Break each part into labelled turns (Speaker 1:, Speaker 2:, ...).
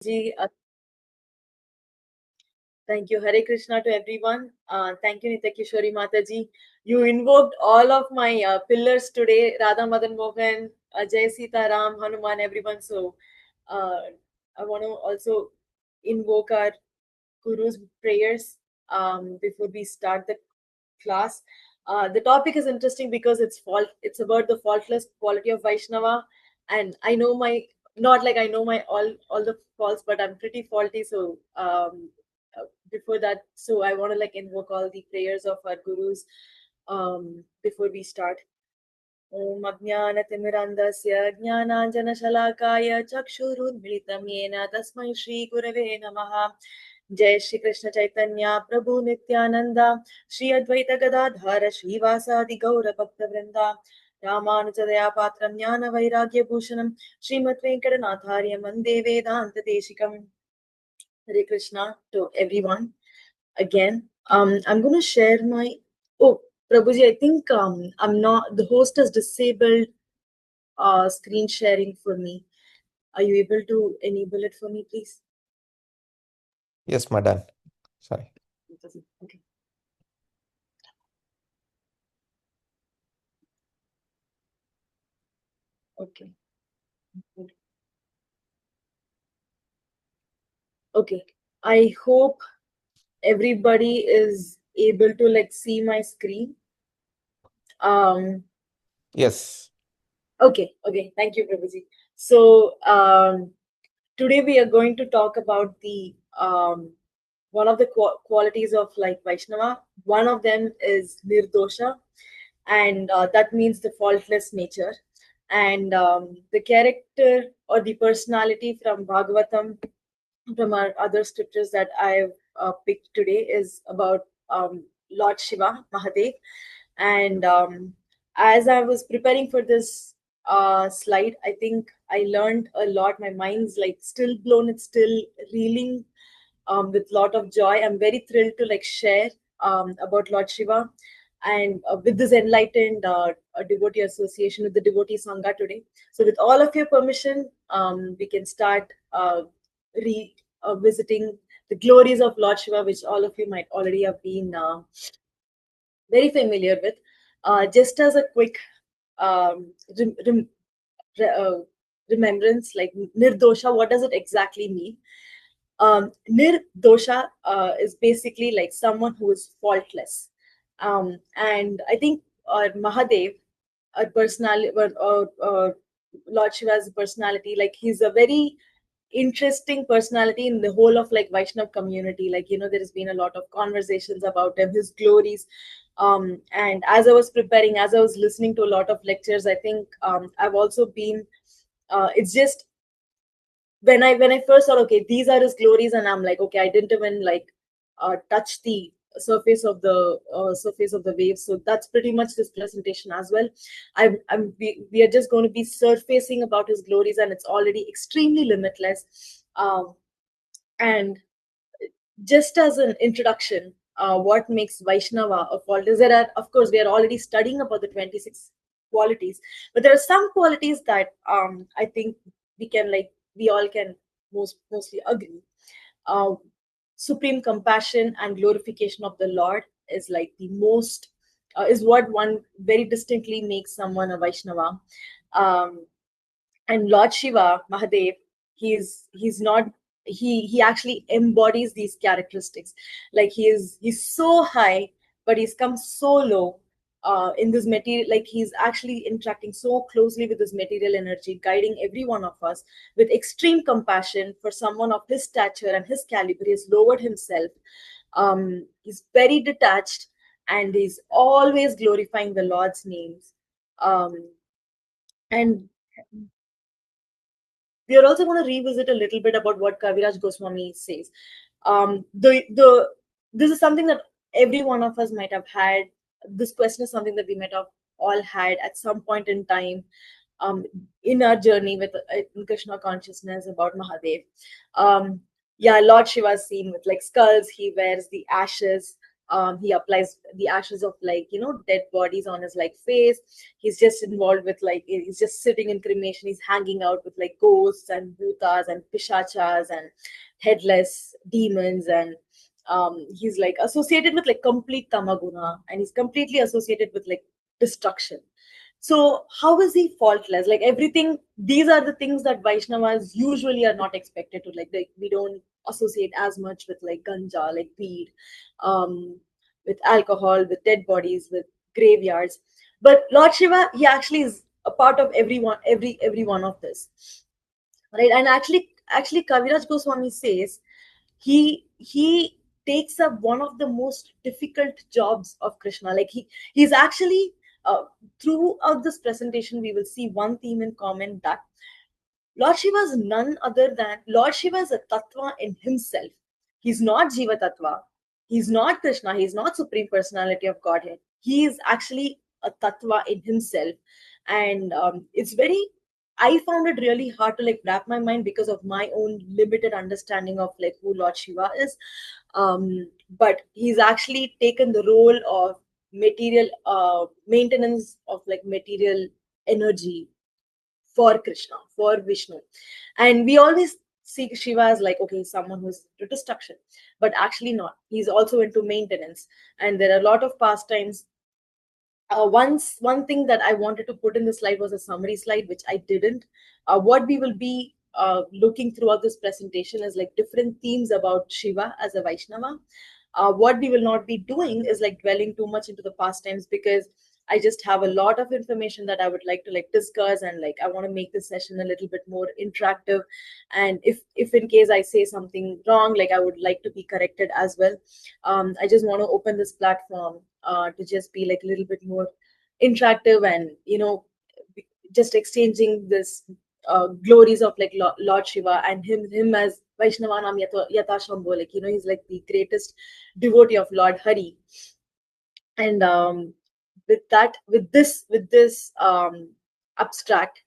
Speaker 1: Ji, thank you. Hare Krishna to everyone. Thank you, Nityakishwari Mataji. You invoked all of my pillars today, Radha Madan Mohan, Jai Sita Ram, Hanuman, everyone. So uh, I want to also invoke our Guru's prayers before we start the class. The topic is interesting because it's about the faultless quality of Vaishnava, and I know my not like I know my all the faults, but I'm pretty faulty. So before that, so I want to like invoke all the prayers of our gurus before we start. ॐ अज्ञानतिमिरन्धस्य ज्ञानाञ्जनशलाकाय चक्षुरुन्मिलितं येन तस्मै श्रीगुरवे नमः जय श्री कृष्ण चैतन्य प्रभु नित्यानंद श्री अद्वैत गदाधर श्रीवासादि गौर भक्त वृंदा रामानुजदया पात्रं ज्ञान वैराग्य भूषणं श्रीमद् वेंकटनाथार्य वन्दे वेदांत देशिकम्. Hare Krishna to everyone. Again, I'm going to share my. Oh, Prabhuji, I think I'm not. The host has disabled screen sharing for me. Are you able to enable it for me, please?
Speaker 2: Yes, madam. Sorry.
Speaker 1: Okay. Okay. Okay. I hope everybody is able to like see my screen.
Speaker 2: Yes.
Speaker 1: Okay. Thank you, Prabhuji. So today we are going to talk about the one of the qualities of like Vaishnava. One of them is nirdosha, and that means the faultless nature. And the character or the personality from Bhagavatam, from our other scriptures that I've picked today, is about Lord Shiva, Mahadev. And as I was preparing for this slide, I think I learned a lot. My mind's like still blown, it's still reeling with lot of joy. I'm very thrilled to like share about Lord Shiva and with this enlightened devotee association with the devotee Sangha today. So with all of your permission, we can start visiting the glories of Lord Shiva, which all of you might already have been very familiar with. Just as a quick um, rem- rem- remembrance, like nirdosha, what does it exactly mean? Nirdosha is basically like someone who is faultless. And I think Mahadev, a personality, Lord Shiva's personality, like he's a very interesting personality in the whole of like Vaishnav community. Like, you know, there has been a lot of conversations about him, his glories. And as I was preparing, as I was listening to a lot of lectures, I think I've also been, it's just when I first thought, okay, these are his glories, and I'm like, okay, I didn't even like touch the surface of the waves. So that's pretty much this presentation as well. We are just going to be surfacing about his glories, and it's already extremely limitless. And just as an introduction, what makes Vaishnava a fault is there are, of course, we are already studying about the 26 qualities, but there are some qualities that I think we all can mostly agree. Uh, Supreme compassion and glorification of the Lord is like the most, is what one very distinctly makes someone a Vaishnava. Um, and Lord Shiva, Mahadev, he's not he actually embodies these characteristics. Like he's so high, but he's come so low in this material. Like he's actually interacting so closely with this material energy, guiding every one of us with extreme compassion for someone of his stature and his caliber. He's lowered himself. He's very detached, and he's always glorifying the Lord's names. And we are also going to revisit a little bit about what Kaviraj Goswami says. The This is something that every one of us might have had. This question is something that we might have all had at some point in time in our journey with in Krishna consciousness about Mahadev. Yeah, Lord Shiva is seen with like skulls. He wears the ashes. He applies the ashes of like dead bodies on his like face. He's just involved with like he's just sitting in cremation. He's hanging out with like ghosts and bhutas and pishachas and headless demons, and he's like associated with like complete tamaguna, and he's completely associated with like destruction. So how is he faultless? Like everything, these are the things that Vaishnavas usually are not expected to like. We don't associate as much with like ganja, like weed, with alcohol, with dead bodies, with graveyards. But Lord Shiva, he actually is a part of every one of this, right? And actually, Kaviraj Goswami says he takes up one of the most difficult jobs of Krishna. Like he's actually throughout this presentation we will see one theme in common, that Lord Shiva is none other than Lord Shiva is a tattva in himself. He's not Jiva Tattva. He's not Krishna. He's not Supreme Personality of Godhead. He is actually a tattva in himself. And it's very, I found it really hard to like wrap my mind because of my own limited understanding of like who Lord Shiva is. But he's actually taken the role of material maintenance of like material energy for Krishna, for Vishnu. And we always see Shiva as like, okay, someone who's into destruction, but actually not. He's also into maintenance. And there are a lot of pastimes. One thing that I wanted to put in the slide was a summary slide, which I didn't. What we will be looking throughout this presentation is like different themes about Shiva as a Vaishnava. What we will not be doing is like dwelling too much into the pastimes, because I just have a lot of information that I would like to like discuss, and like I want to make this session a little bit more interactive. And if in case I say something wrong, like I would like to be corrected as well. I just want to open this platform to just be like a little bit more interactive, and just exchanging this glories of like Lord Shiva, and him as Vaishnavanam Yatashambho, like he's like the greatest devotee of Lord Hari. And with this abstract,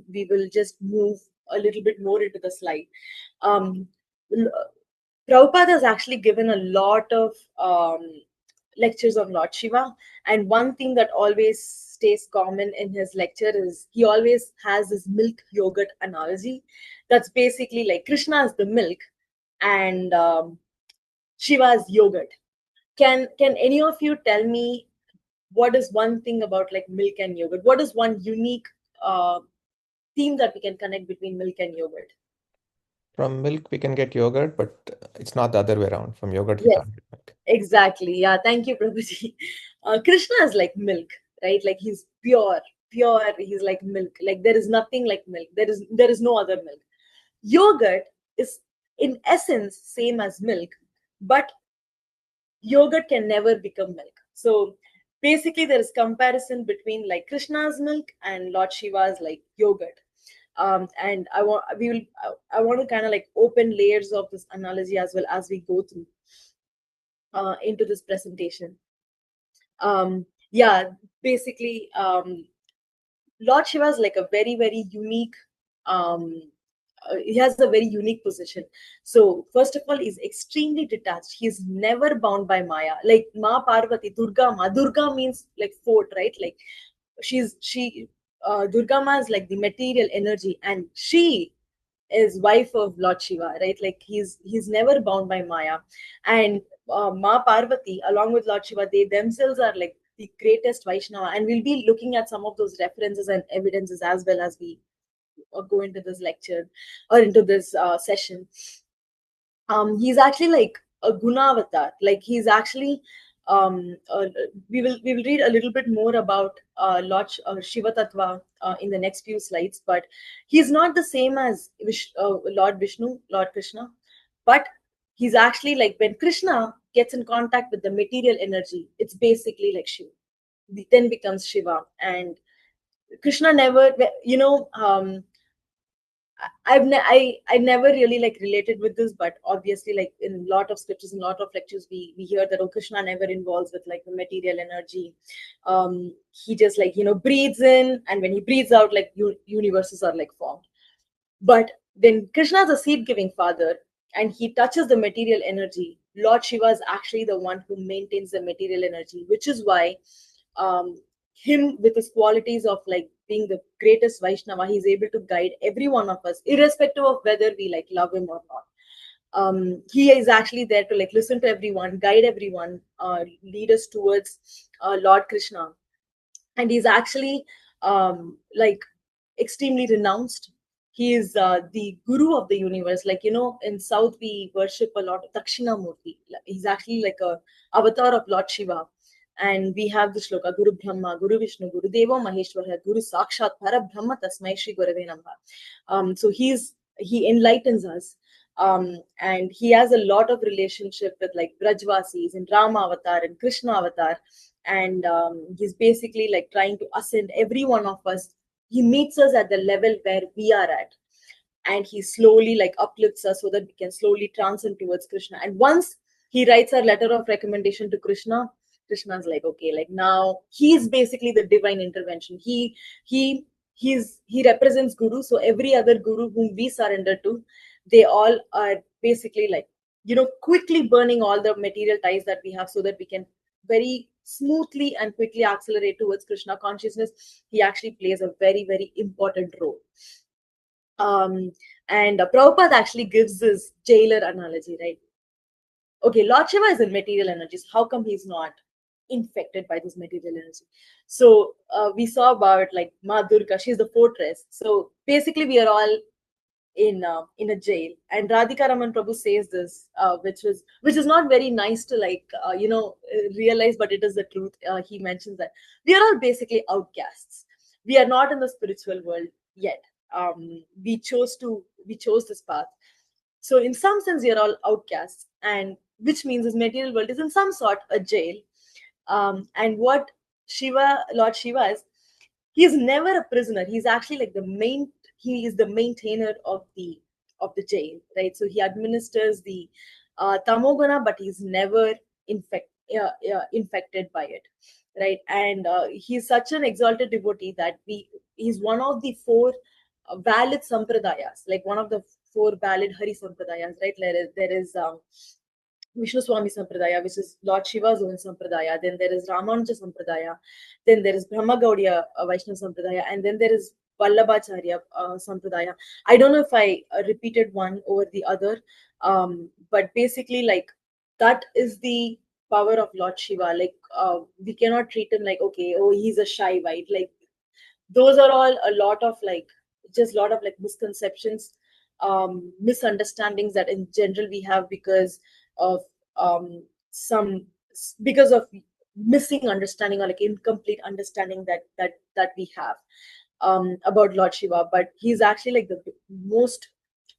Speaker 1: we will just move a little bit more into the slide. um, Prabhupada has actually given a lot of lectures on Lord Shiva, and one thing that always stays common in his lecture is he always has this milk yogurt analogy. That's basically like Krishna is the milk, and Shiva is yogurt. Can any of you tell me what is one thing about like milk and yogurt? What is one unique theme that we can connect between milk and yogurt?
Speaker 2: From milk we can get yogurt, but it's not the other way around. From yogurt we
Speaker 1: Yes,
Speaker 2: can't get milk.
Speaker 1: exactly. Yeah, thank you, Prabhuji. Krishna is like milk, right? Like he's pure. He's like milk. Like there is nothing like milk. There is no other milk. Yogurt is in essence same as milk, but yogurt can never become milk. So basically, there is comparison between like Krishna's milk and Lord Shiva's like yogurt. And I want to kind of like open layers of this analogy as well as we go through into this presentation. Yeah, basically, Lord Shiva is like a very unique. He has a very unique position. So first of all, he's extremely detached. He's never bound by Maya. Like Ma Parvati, Durga Ma. Durga means like fort, right? Like she Durga Ma is like the material energy, and she is wife of Lord Shiva, right? Like he's never bound by Maya. And Ma Parvati, along with Lord Shiva, they themselves are like the greatest Vaishnava. And we'll be looking at some of those references and evidences as well as we go into this lecture or into this session. He's actually like a gunavatar. Like he's actually we will read a little bit more about Lord Shiva Tattva in the next few slides, but he's not the same as Lord Vishnu, Lord Krishna, but he's actually like when Krishna gets in contact with the material energy, it's basically like Shiva. Then becomes Shiva. And Krishna never, I never really like related with this, but obviously like in a lot of scriptures and a lot of lectures we hear that Krishna never involves with like the material energy. He just like breathes in, and when he breathes out, like universes are like formed. But then Krishna is a seed giving father, and he touches the material energy. Lord Shiva is actually the one who maintains the material energy, which is why um, him with his qualities of like being the greatest Vaishnava, he's able to guide every one of us, irrespective of whether we like love him or not. He is actually there to like listen to everyone, guide everyone, lead us towards Lord Krishna. And he's actually like extremely renounced. He is the guru of the universe. Like, in South we worship a lot of Dakshinamurti. He's actually like a avatar of Lord Shiva. And we have the shloka, Guru Brahma, Guru Vishnu, Guru Deva Maheshwara, Guru Sakshat Para Brahma Tasmai Shri Gurave Namaha. So he enlightens us. And he has a lot of relationship with like Brajvasis and Rama Avatar and Krishna Avatar. And he's basically like trying to ascend every one of us. He meets us at the level where we are at, and he slowly like uplifts us so that we can slowly transcend towards Krishna. And once he writes our letter of recommendation to Krishna, Krishna's like, okay, like now he's basically the divine intervention. He he represents Guru. So every other Guru whom we surrender to, they all are basically like, quickly burning all the material ties that we have so that we can very smoothly and quickly accelerate towards Krishna consciousness. He actually plays a very, very important role. Um, and Prabhupada actually gives this jailer analogy, right? Okay, Lord Shiva is in material energies. How come he's not infected by this material energy? So we saw about like Ma Durga, she's the fortress. So basically, we are all in a jail, and Radhika Raman Prabhu says this, which is not very nice to like realize, but it is the truth. He mentions that we are all basically outcasts. We are not in the spiritual world yet. We chose this path. So in some sense, we are all outcasts, and which means this material world is in some sort a jail. And what Lord Shiva is, he is never a prisoner. He's actually like he is the maintainer of the jail, right? So he administers the tamoguna, but he's never infected by it, right? And he's such an exalted devotee that he's one of the four valid sampradayas, like one of the four valid Hari sampradayas, right? There is Vishnu Swami Sampradaya, which is Lord Shiva's own Sampradaya. Then there is Ramanuja Sampradaya. Then there is Brahma Gaudiya Vaishnava Sampradaya. And then there is Vallabhacharya Sampradaya. I don't know if I repeated one over the other, but basically, like, that is the power of Lord Shiva. Like, we cannot treat him like, okay, oh, he's a shy white. Like, those are all a lot of like, just a lot of like misconceptions, misunderstandings that in general we have because of some because of missing understanding or like incomplete understanding that we have about Lord Shiva. But he's actually like the most,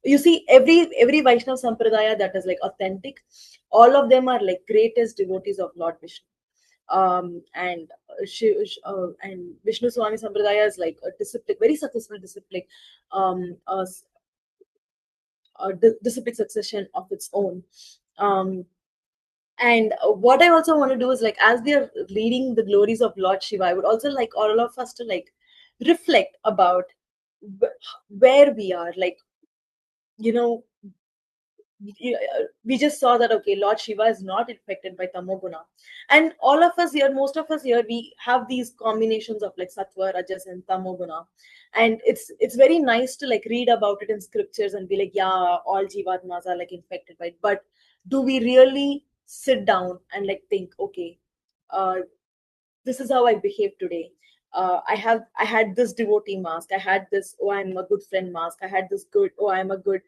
Speaker 1: you see, every Vaishnav sampradaya that is like authentic, all of them are like greatest devotees of Lord Vishnu. And Vishnu Swami Sampradaya is like a discipline, very successful discipline, a discipline succession of its own. Um, and what I also want to do is like, as we are reading the glories of Lord Shiva, I would also like all of us to like reflect about where we are. Like, you know, we just saw that okay, Lord Shiva is not infected by tamoguna, and all of us here, most of us here, we have these combinations of like sattva, rajas, and tamoguna. And it's very nice to like read about it in scriptures and be like, yeah, all jivatmas are like infected by it. But do we really sit down and like think, okay, uh, this is how I behave today. I had this devotee mask. I had this, oh, I'm a good friend mask. I had this good, oh, I'm a good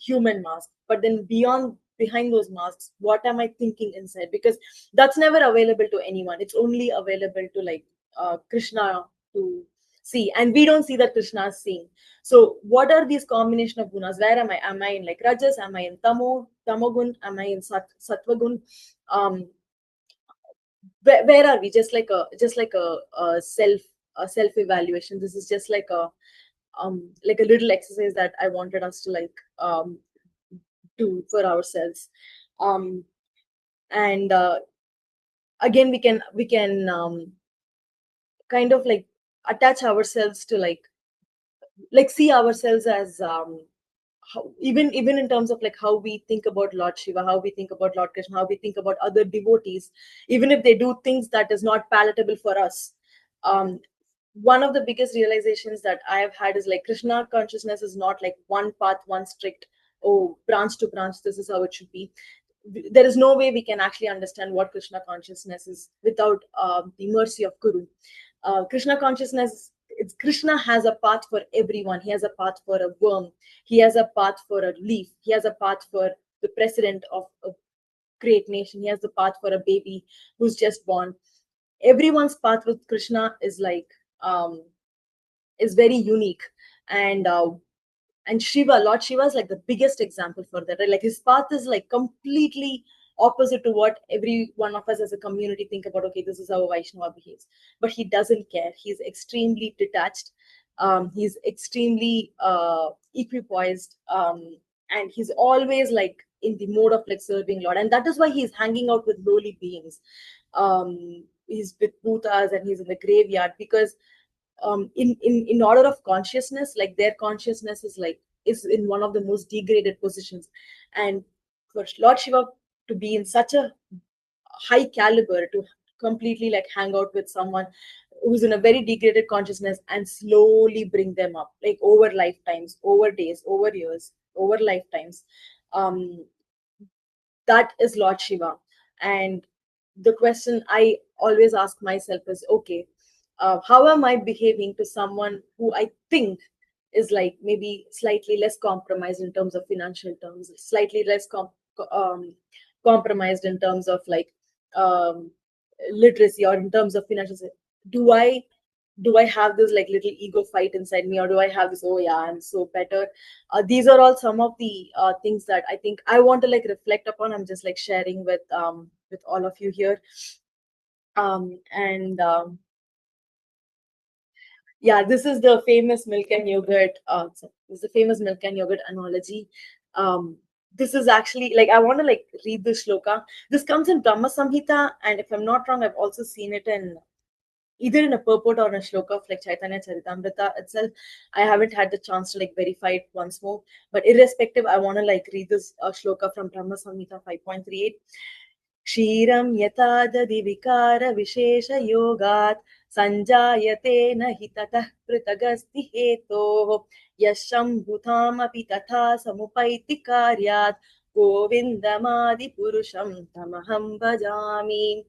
Speaker 1: human mask. But then behind those masks, what am I thinking inside? Because that's never available to anyone. It's only available to like Krishna to see, and we don't see that Krishna is seeing. So what are these combination of gunas? Where am I? Am I in like rajas? Am I in tamogun? Am I in sattvagun? Um, where are we? Just like a self evaluation. This is just like a little exercise that I wanted us to like do for ourselves. Um and again, we can kind of like attach ourselves to like see ourselves as even in terms of like how we think about Lord Shiva, how we think about Lord Krishna, how we think about other devotees, even if they do things that is not palatable for us. um, One of the biggest realizations that I have had is like Krishna consciousness is not like one path, one strict, oh, branch to branch, this is how it should be. There is no way we can actually understand what Krishna consciousness is without the mercy of Guru. Krishna consciousness, Krishna has a path for everyone. He has a path for a worm. He has a path for a leaf. He has a path for the president of a great nation. He has the path for a baby who's just born. Everyone's path with Krishna is like is very unique, and Shiva, Lord Shiva is like the biggest example for that. Right? Like his path is like completely opposite to what every one of us as a community think about. Okay, this is how a Vaishnava behaves, but he doesn't care. He's extremely detached. He's extremely equipoised, and he's always like in the mode of like serving Lord, and that is why he's hanging out with lowly beings. He's with Bhutas and he's in the graveyard because in order of consciousness, like their consciousness is in one of the most degraded positions, and for Lord Shiva to be in such a high caliber, to completely like hang out with someone who's in a very degraded consciousness and slowly bring them up, like over lifetimes, over days, over years, over lifetimes, um that is Lord Shiva. And the question I always ask myself is, okay, how am I behaving to someone who I think is like maybe slightly less compromised in terms of financial terms, slightly less compromised in terms of like um, literacy, or in terms of financial? Do I have this like little ego fight inside me, or do I have this, oh yeah, I'm so better? These are all some of the things that I think I want to like reflect upon. I'm just like sharing with all of you here. And Yeah, this is the famous milk and yogurt. This is the famous milk and yogurt analogy. This is actually like, I want to like read this shloka. This comes in Brahma Samhita, and if I'm not wrong, I've also seen it in either in a purport or a shloka of like Chaitanya Charitamrita itself. I haven't had the chance to like verify it once more, but irrespective, I want to like read this shloka from Brahma Samhita 5.38. क्षीरं यथा दधि विकार विशेष योगात् संजायते न हि ततः पृथगस्ति हेतोः यशम्भुतामपि तथा समुपैति कार्यात् गोविन्दमादिपुरुषं तमहं भजामि.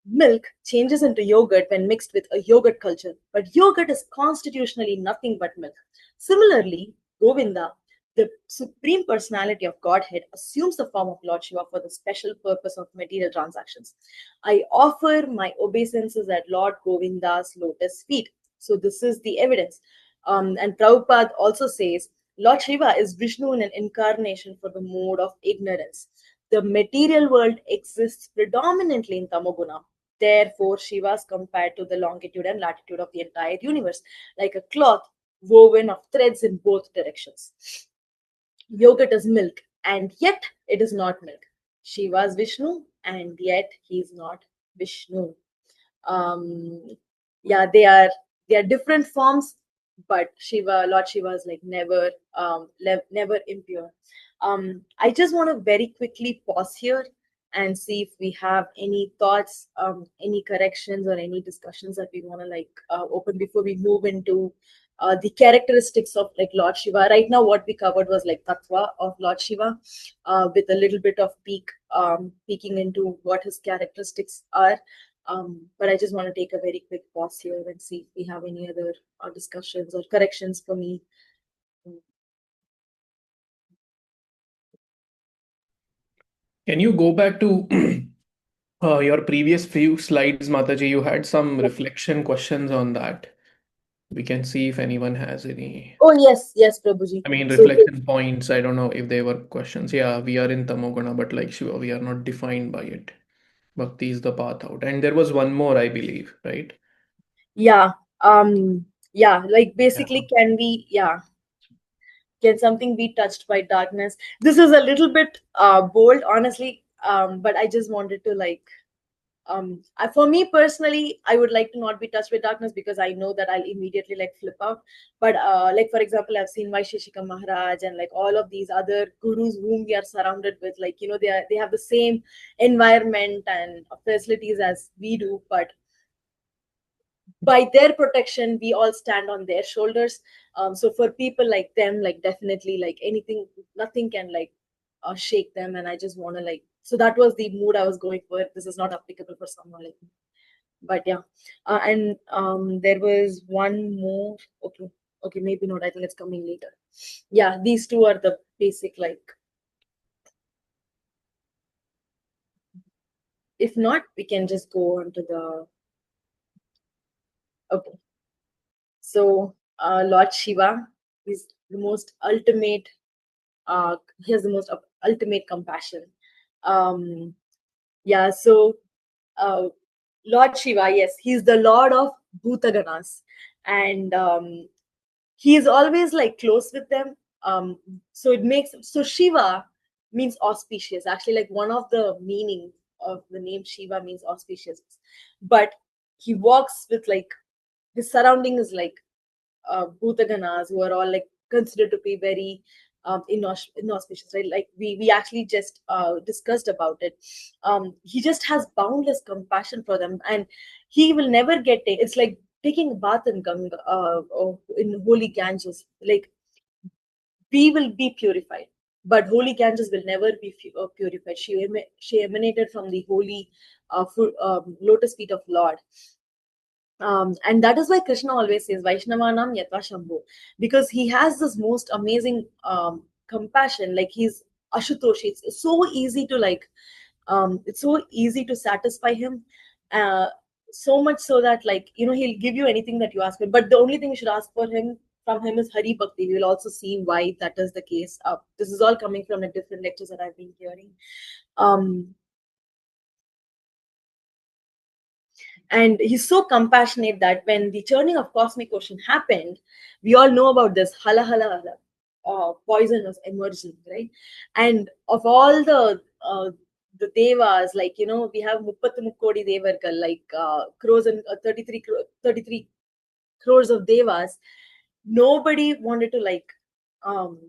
Speaker 1: Milk changes into yogurt when mixed with a yogurt culture, but yogurt is constitutionally nothing but milk. Similarly, Govinda, the supreme personality of Godhead, assumes the form of Lord Shiva for the special purpose of material transactions. I offer my obeisances at Lord Govinda's lotus feet. So, this is the evidence. And Prabhupada also says Lord Shiva is Vishnu in an incarnation for the mode of ignorance. The material world exists predominantly in Tamoguna. Therefore, Shiva is compared to the longitude and latitude of the entire universe, like a cloth woven of threads in both directions. Yogurt is milk, and yet it is not milk. Shiva is Vishnu, and yet he is not Vishnu. Um, yeah, they are different forms, but Lord Shiva is like never impure. I just want to very quickly pause here and see if we have any thoughts, any corrections, or any discussions that we want to like open before we move into the characteristics of like Lord Shiva. Right now, what we covered was like Tattva of Lord Shiva, with a little bit of peeking into what his characteristics are. But I just want to take a very quick pause here and see if we have any other discussions or corrections for me.
Speaker 3: Can you go back to your previous few slides, Mataji? You had some reflection questions on that. We can see if anyone has any.
Speaker 1: Oh yes, Prabhuji.
Speaker 3: I mean,
Speaker 1: So
Speaker 3: reflection points. I don't know if they were questions. Yeah, we are in Tamoguna, but like Shiva, we are not defined by it. Bhakti is the path out. And there was one more, I believe, right?
Speaker 1: yeah, like
Speaker 3: Yeah.
Speaker 1: basically, can something be touched by darkness? This is a little bit bold, honestly, but I just wanted to like For me personally, I would like to not be touched with darkness because I know that I'll immediately like flip out. But like for example, I've seen Vaisheshika Maharaj and like all of these other gurus whom we are surrounded with, like they have the same environment and facilities as we do, but by their protection we all stand on their shoulders. So for people like them, like definitely like anything, nothing can like shake them. And I just want to like, so that was the mood I was going for. This is not applicable for someone like me, but yeah. And there was one more. Okay, okay, maybe not, I think it's coming later. Yeah, these two are the basic, like, if not we can just go on to the, okay. So Lord Shiva is the most ultimate, he has the most ultimate compassion. um yeah, so uh, Lord Shiva, yes, he's the lord of Bhutaganas, and he is always like close with them. So it makes, so Shiva means auspicious. Actually, like one of the meaning of the name Shiva means auspicious, but he walks with like, his surrounding is like Bhutaganas, who are all like considered to be very inauspicious, right? Like we actually just discussed about it. He just has boundless compassion for them, and he will never get it. It's like taking a bath in Ganga, or in holy Ganges. Like we will be purified, but holy Ganges will never be purified. She emanated from the holy lotus feet of Lord. And that is why Krishna always says Vaishnavanam Yatva Shambhu, because he has this most amazing compassion. Like he's Ashutoshi. It's so easy to like, it's so easy to satisfy him. Uh, so much so that like, he'll give you anything that you ask him. But the only thing you should ask for him from him is Hari Bhakti. We will also see why that is the case. This is all coming from the different lectures that I've been hearing. Um, And he's so compassionate that when the churning of cosmic ocean happened, we all know about this hala hala hala, poison was emerging, right? And of all the devas, like we have Muppathu Mukkodi Devarkal, like crores and 33 crores of devas. Nobody wanted to like um,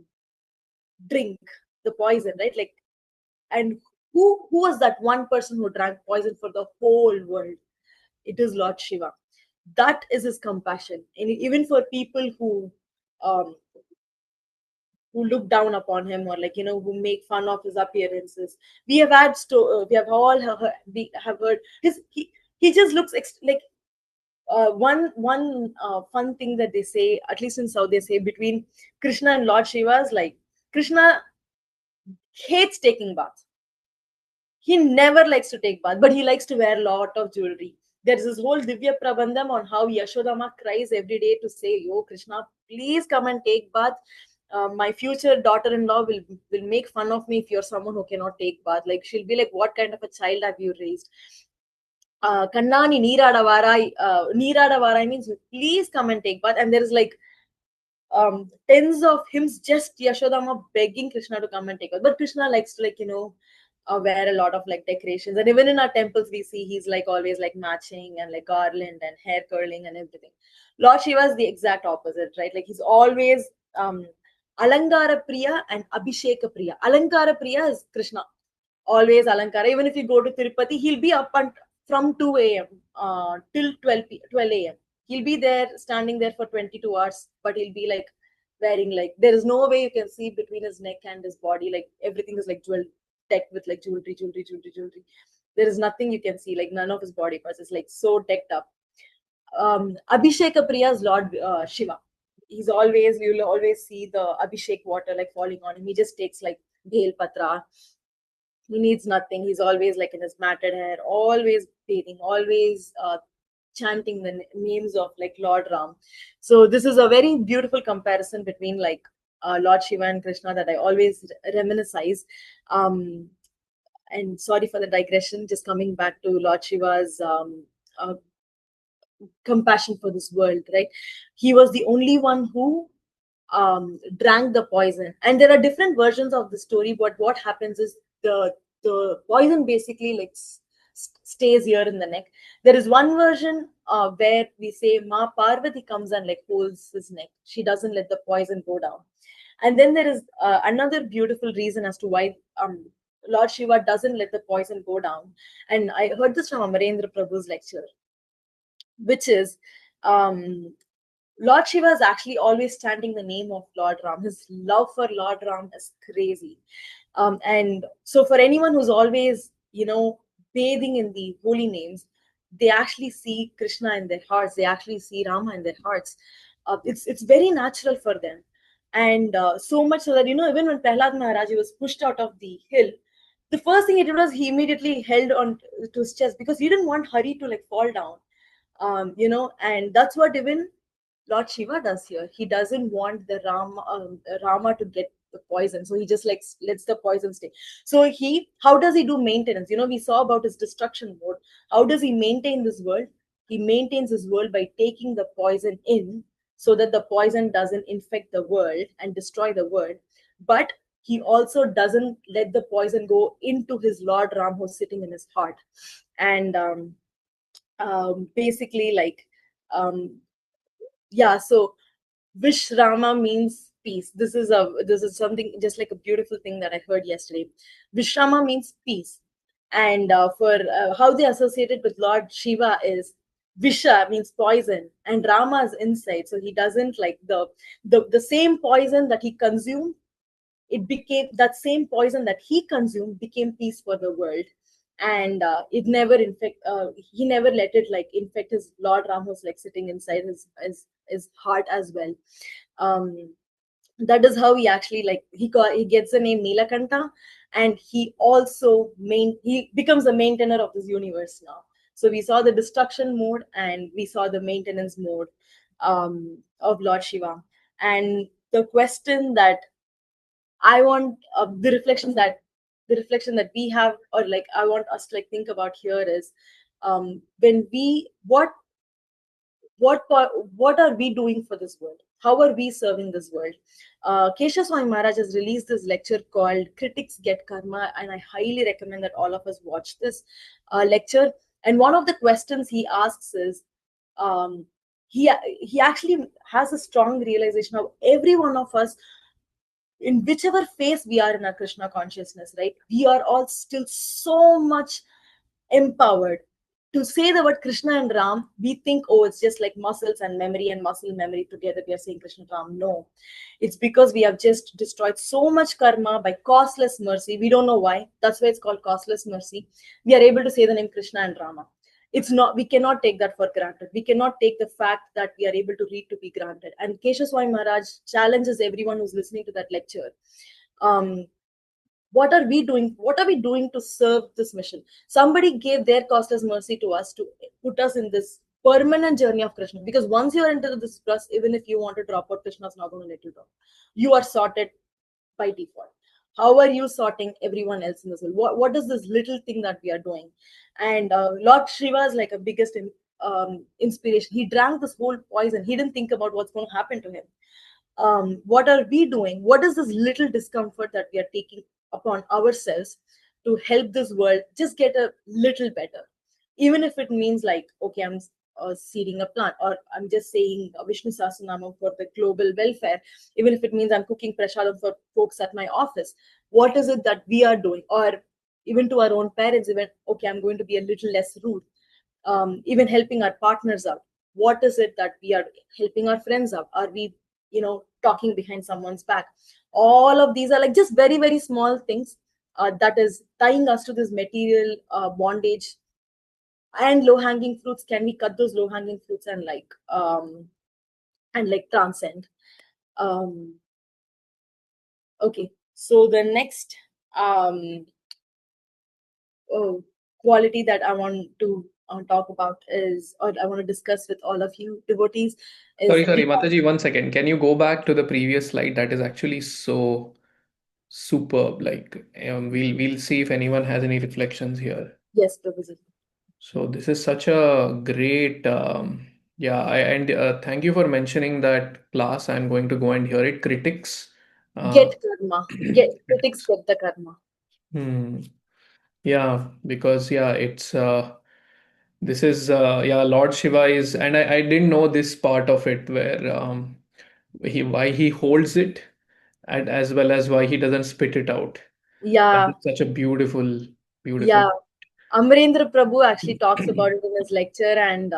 Speaker 1: drink the poison, right? Like, and who was that one person who drank poison for the whole world? It is Lord Shiva. That is his compassion. And even for people um, who look down upon him, or like who make fun of his appearances, we have had we have all we have heard his he just looks like one fun thing that they say, at least in South, they say between Krishna and Lord Shiva is like, Krishna hates taking baths. He never likes to take bath, but he likes to wear a lot of jewelry. There's this whole Divya Prabandham on how Yashodama cries every day to say, "Yo, Krishna, please come and take bath. My future daughter-in-law will make fun of me if you're someone who cannot take bath. Like she'll be like, what kind of a child have you raised? Kannani Neerada means please come and take bath." And there is like tens of hymns just Yashodama begging Krishna to come and take bath. But Krishna likes to like wear a lot of like decorations, and even in our temples we see he's like always like matching and like garland and hair curling and everything. Lord Shiva is the exact opposite, right? Like he's always um Alankara Priya and Abhisheka Priya. Alankara Priya is Krishna, always Alankara. Even if you go to Tirupati, he'll be up and from 2 a.m. Till 12 a.m. He'll be there, standing there for 22 hours, but he'll be like wearing like, there is no way you can see between his neck and his body. Like everything is like decked with like jewelry. There is nothing you can see, like none of his body parts is like so decked up. Abhishek Priya is Lord Shiva. You'll always see the Abhishek water like falling on him. He just takes like Bhel Patra. He needs nothing. He's always like in his matted hair, always bathing, always chanting the names of like Lord Ram. So this is a very beautiful comparison between like Lord Shiva and Krishna that I always reminisce. Um, and sorry for the digression. Just coming back to Lord Shiva's uh, compassion for this world, right? He was the only one who drank the poison, and there are different versions of the story. But what happens is the poison basically like stays here in the neck. There is one version where we say Ma Parvati comes and like holds his neck. She doesn't let the poison go down. And then there is another beautiful reason as to why Lord Shiva doesn't let the poison go down. And I heard this from Amarendra Prabhu's lecture, which is um, Lord Shiva is actually always chanting the name of Lord Ram. His love for Lord Ram is crazy. And so, for anyone who's always, bathing in the holy names, they actually see Krishna in their hearts. They actually see Rama in their hearts. It's very natural for them. And so much so that, even when Prahlad Maharaj was pushed out of the hill, the first thing he did was he immediately held on to his chest because he didn't want Hari to like fall down. And that's what even Lord Shiva does here. He doesn't want the Rama to get the poison, so he just like lets the poison stay. So how does he do maintenance? We saw about his destruction mode. How does he maintain this world? He maintains his world by taking the poison in, so that the poison doesn't infect the world and destroy the world. But he also doesn't let the poison go into his Lord Ram, who's sitting in his heart. And basically, like, um, yeah, so Vishrama means peace. This is something just like a beautiful thing that I heard yesterday. Vishrama means peace. And for how they associate it with Lord Shiva is Visha means poison and Rama is insight. So he doesn't like the same poison that he consumed. It became that same poison that he consumed became peace for the world. And it never infect he never let it like infect his Lord Ram, who's like sitting inside his heart as well. um that is how he actually like he gets the name Nilakanta. And he becomes the maintainer of this universe now. So we saw the destruction mode and we saw the maintenance mode of Lord Shiva. And the question that I want the reflection that we have, or like I want us to like think about here is, when we what are we doing for this world? How are we serving this world? Kesha Swami Maharaj has released this lecture called Critics Get Karma, and I highly recommend that all of us watch this lecture. And one of the questions he asks is, um, he actually has a strong realization of every one of us, in whichever phase we are in our Krishna consciousness, right? We are all still so much empowered. To say the word Krishna and Ram, we think, oh, it's just like muscles and memory and muscle memory together. We are saying Krishna and Ram. No, it's because we have just destroyed so much karma by costless mercy. We don't know why. That's why it's called costless mercy. We are able to say the name Krishna and Rama. It's not, we cannot take that for granted. We cannot take the fact that we are able to read to be granted. And Kesha Swami Maharaj challenges everyone who's listening to that lecture. Um, what are we doing to serve this mission? Somebody gave their costless mercy to us to put us in this permanent journey of Krishna, because once you're into this plus, even if you want to drop out, Krishna is not going to let you drop. You are sorted by default. How are you sorting everyone else in this world? What is this little thing that we are doing? And Lord Shiva is like a biggest inspiration. He drank this whole poison. He didn't think about what's going to happen to him. What are we doing? What is this little discomfort that we are taking upon ourselves to help this world just get a little better? Even if it means like, okay, I'm seeding a plant, or I'm just saying Vishnu Sahasranamam for the global welfare, even if it means I'm cooking prasadam for folks at my office. What is it that we are doing? Or even to our own parents, even, okay, I'm going to be a little less rude. Even helping our partners out. What is it that we are helping our friends out? Are we, talking behind someone's back? All of these are like just very, very small things that is tying us to this material bondage. And low hanging fruits, can we cut those low hanging fruits and like transcend? um okay, so the next um uh, quality that I want to talk about is, or I want to discuss with all of you devotees, is
Speaker 3: Sorry, Mataji, 1 second. Can you go back to the previous slide? That is actually so superb. Like, we'll see if anyone has any reflections here.
Speaker 1: yes, Professor.
Speaker 3: So this is such a great, yeah. And thank you for mentioning that class. I'm going to go and hear it. Critics,
Speaker 1: Get
Speaker 3: uh,
Speaker 1: karma. Get critics
Speaker 3: critics.
Speaker 1: get the karma.
Speaker 3: Hmm. Yeah, because it's this is Lord Shiva is, and I didn't know this part of it where why he holds it, and as well as why he doesn't spit it out. That
Speaker 1: Yeah,
Speaker 3: is such a beautiful.
Speaker 1: yeah. Amarendra Prabhu actually talks about it in his lecture, and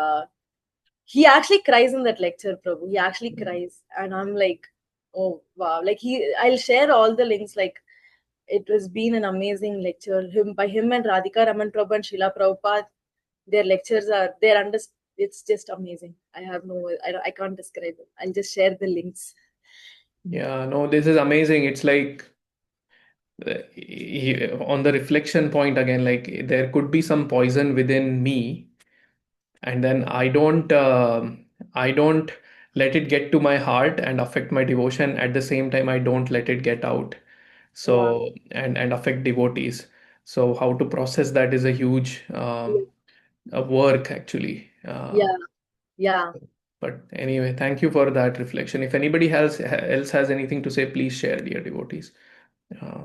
Speaker 1: he actually cries in that lecture, Prabhu. He actually cries, and I'm like, oh wow! Like I'll share all the links. Like it has been an amazing lecture. Him and Radhika Raman Prabhu and Srila Prabhupada. Their lectures are they're under. It's just amazing. I have no. I can't describe it. I'll just share the links.
Speaker 3: Yeah, no, this is amazing. It's like on the reflection point again, like there could be some poison within me, and then I don't let it get to my heart and affect my devotion. At the same time, I don't let it get out.
Speaker 1: Yeah,
Speaker 3: So and affect devotees. So how to process that is a huge
Speaker 1: yeah,
Speaker 3: a work actually.
Speaker 1: yeah, yeah.
Speaker 3: But anyway, thank you for that reflection. If anybody else has anything to say, please share, dear devotees. Uh,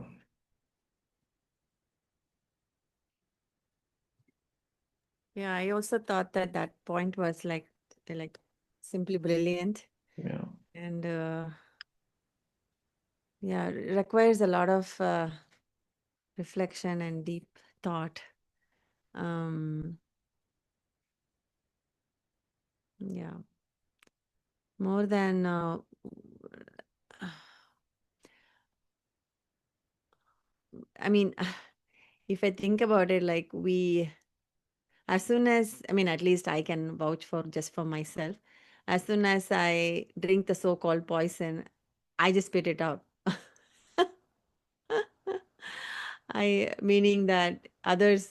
Speaker 4: Yeah, I also thought that that point was like simply brilliant,
Speaker 3: yeah.
Speaker 4: and yeah, requires a lot of reflection and deep thought. Um, yeah, more than I mean, if I think about it, like as soon as, I mean, at least I can vouch for just for myself. As soon as I drink the so-called poison, I just spit it out. Meaning that others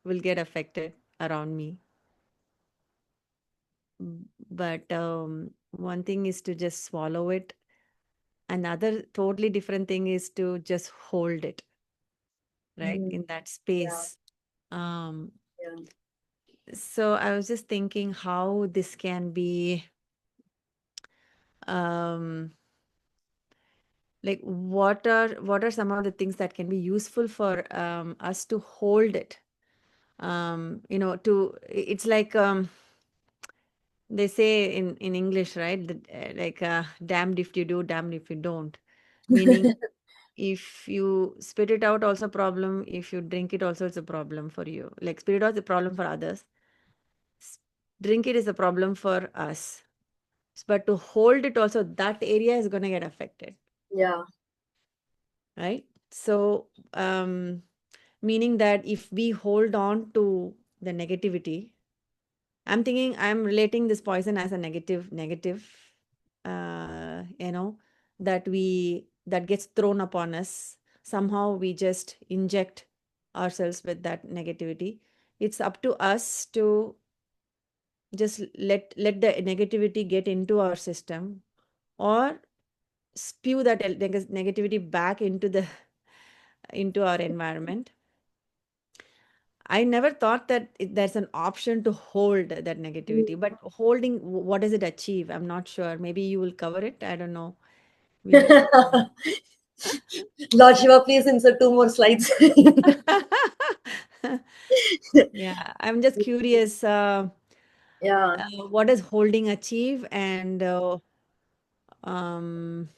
Speaker 4: will get affected around me. But one thing is to just swallow it. Another totally different thing is to just hold it, right?
Speaker 1: Mm,
Speaker 4: In that
Speaker 1: yeah,
Speaker 4: space. Um,
Speaker 1: yeah.
Speaker 4: so I was just thinking how this can be, um, like what are some of the things that can be useful for us to hold it. It's like they say in English, right? That, damned if you do, damned if you don't. Meaning, if you spit it out, also a problem. If you drink it, also it's a problem for you. Like spit it out is a problem for others. S- Drink it is a problem for us. But to hold it also, that area is going to get affected,
Speaker 1: Yeah,
Speaker 4: right? So, meaning that if we hold on to the negativity, I'm thinking I'm relating this poison as a negative, you know, that gets thrown upon us. Somehow we just inject ourselves with that negativity. It's up to us to just let the negativity get into our system, or spew that negativity back into the into our environment. I never thought that there's an option to hold that negativity, but holding, what does it achieve? I'm not sure. Maybe you will cover it. I don't know. We,
Speaker 1: Lord Shiva, please insert two more slides.
Speaker 4: yeah, I'm just curious.
Speaker 1: Yeah,
Speaker 4: What does holding achieve, and um,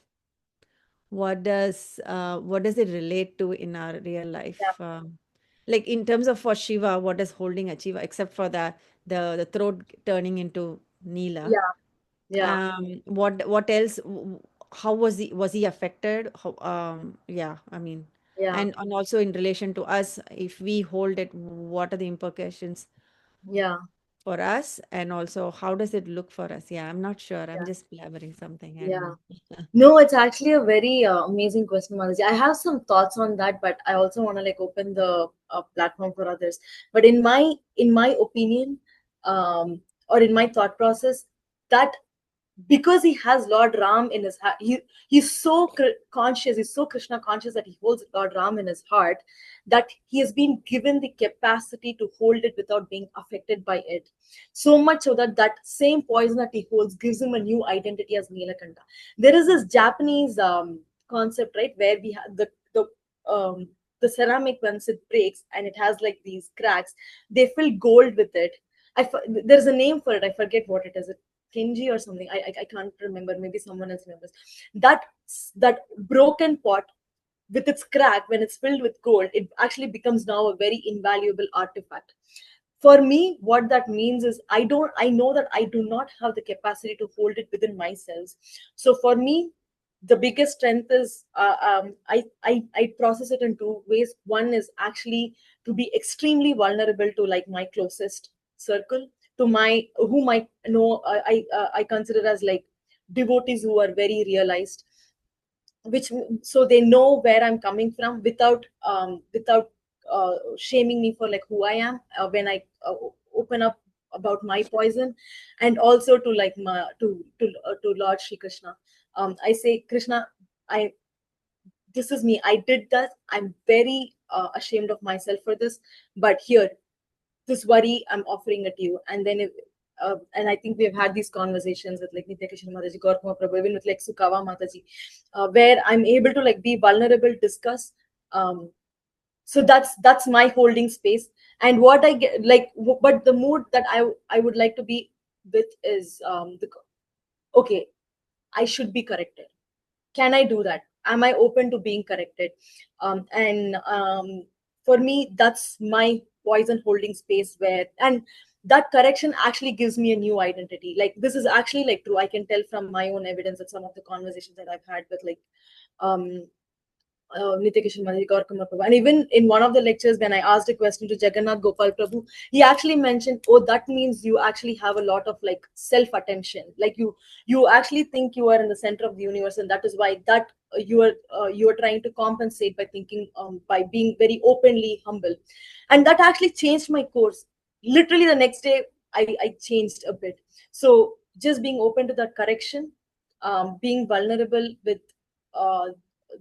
Speaker 4: what does it relate to in our real
Speaker 1: yeah,
Speaker 4: life? Like in terms of for Shiva, what does holding achieve, except for the throat turning into Neela?
Speaker 1: yeah, yeah,
Speaker 4: What else? How was he affected? Yeah, I mean,
Speaker 1: yeah,
Speaker 4: and also in relation to us, if we hold it, what are the implications
Speaker 1: yeah,
Speaker 4: for us, and also how does it look for us? Yeah, I'm not sure. I'm
Speaker 1: yeah,
Speaker 4: just blabbering something. I don't
Speaker 1: yeah.
Speaker 4: know.
Speaker 1: No, it's actually a very amazing question, Mataji. I have some thoughts on that, but I also want to like open the platform for others. But in my opinion, or in my thought process, that because he has Lord Ram in his heart, he's so conscious, he's so Krishna conscious that he holds Lord Ram in his heart, that he has been given the capacity to hold it without being affected by it. So much so that that same poison that he holds gives him a new identity as Nilakanta. There is this Japanese concept, right, where we have the the ceramic, once it breaks and it has like these cracks, they fill gold with it. There's a name for it. I forget what it is. Kinji or something. I can't remember. Maybe someone else remembers. That broken pot with its crack, when it's filled with gold, it actually becomes now a very invaluable artifact. For me, what that means is I know that I do not have the capacity to hold it within myself. So for me, the biggest strength is I process it in two ways. One is actually to be extremely vulnerable to like my closest circle, to my whom I know, I consider as like devotees who are very realized, which so they know where I'm coming from without shaming me for like who I am when I open up about my poison. And also to like to Lord Shri Krishna, I say, Krishna, I this is me, I did that, I'm very ashamed of myself for this, but here, this worry I'm offering it to you. And then and I think we've had these conversations with like Nitya Krishna Mataji, Gaurav Prabhu, even with like Sukava Mataji, where I'm able to like be vulnerable, discuss. So that's my holding space. And what I get like, but the mood that I would like to be with is okay, I should be corrected. Can I do that? Am I open to being corrected? And for me, that's my poison holding space, where and that correction actually gives me a new identity. Like, this is actually like true. I can tell from my own evidence that some of the conversations that I've had with like um Nitya Kishan Mataji, Gaurav Prabhu. And even in one of the lectures, when I asked a question to Jagannath Gopal Prabhu, he actually mentioned, "Oh, that means you actually have a lot of like self-attention. Like you actually think you are in the center of the universe, and that is why that you are trying to compensate by thinking by being very openly humble." And that actually changed my course. Literally the next day, I changed a bit. So just being open to that correction, being vulnerable with uh,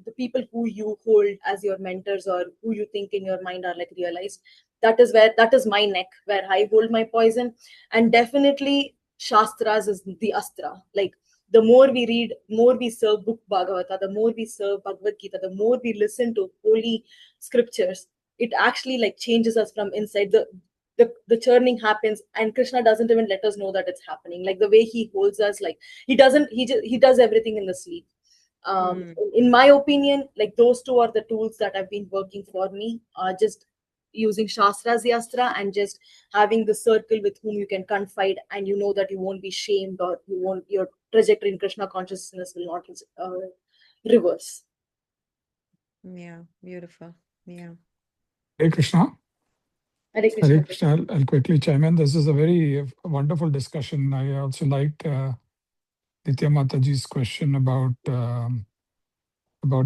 Speaker 1: the people who you hold as your mentors or who you think in your mind are like realized, that is my neck where I hold my poison. And definitely shastras is the astra. Like, the more we read, more we serve book Bhagavata, the more we serve Bhagavad Gita, the more we listen to holy scriptures, it actually like changes us from inside. The churning happens, and Krishna doesn't even let us know that it's happening. Like, the way he holds us, like he does everything in the sleep.
Speaker 4: Mm.
Speaker 1: In my opinion, like, those two are the tools that have been working for me. Just using Shastra's Yastra and just having the circle with whom you can confide, and you know that you won't be shamed, or your trajectory in Krishna consciousness will not reverse.
Speaker 4: Yeah, beautiful. Yeah.
Speaker 5: Hare Krishna.
Speaker 1: Hare
Speaker 5: Hare
Speaker 1: Krishna.
Speaker 5: Krishna. I'll quickly chime in. This is a very wonderful discussion. I also liked Nitya Mataji's question about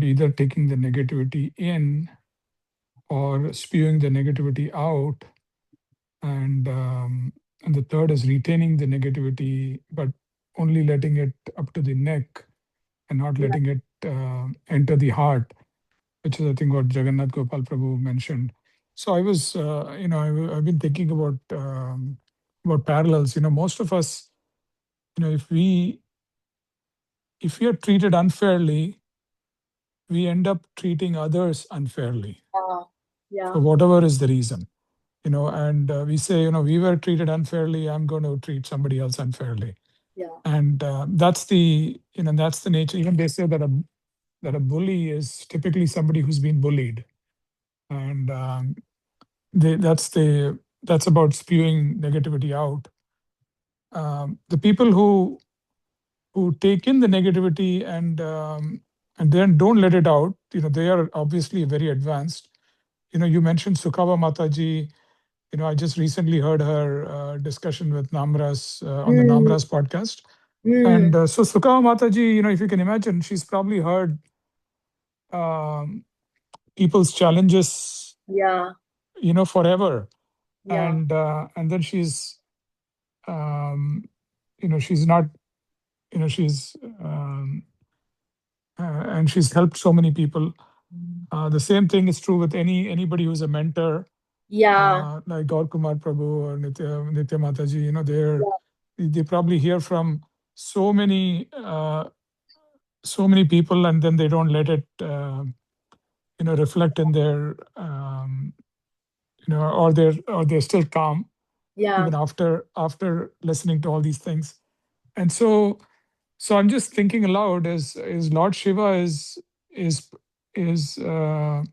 Speaker 5: either taking the negativity in or spewing the negativity out, and the third is retaining the negativity, but only letting it up to the neck and not
Speaker 1: Yeah.
Speaker 5: letting it enter the heart, which is, I think, what Jagannath Gopal Prabhu mentioned. So I was, I've been thinking about parallels. Most of us, if we are treated unfairly, we end up treating others unfairly
Speaker 1: Yeah.
Speaker 5: for whatever is the reason. And we say, we were treated unfairly, I'm going to treat somebody else unfairly.
Speaker 1: Yeah.
Speaker 5: And that's the nature. Even they say that a bully is typically somebody who's been bullied. And they, that's about spewing negativity out. The people who take in the negativity and then don't let it out, they are obviously very advanced. You mentioned Sukava Mataji. I just recently heard her discussion with Namras on the
Speaker 1: Mm,
Speaker 5: Namras podcast.
Speaker 1: mm,
Speaker 5: And so Sukava Mataji, if you can imagine, she's probably heard um, people's challenges,
Speaker 1: yeah.
Speaker 5: forever.
Speaker 1: Yeah.
Speaker 5: And then um, she's not, she's and she's helped so many people. The same thing is true with anybody who's a mentor,
Speaker 1: Yeah.
Speaker 5: like Gaur Kumar Prabhu or Nitya Mataji.
Speaker 1: Yeah.
Speaker 5: They probably hear from so many so many people, and then they don't let it reflect in their or they're still calm
Speaker 1: Yeah.
Speaker 5: even after listening to all these things. And so I'm just thinking aloud, is Lord Shiva is is uh,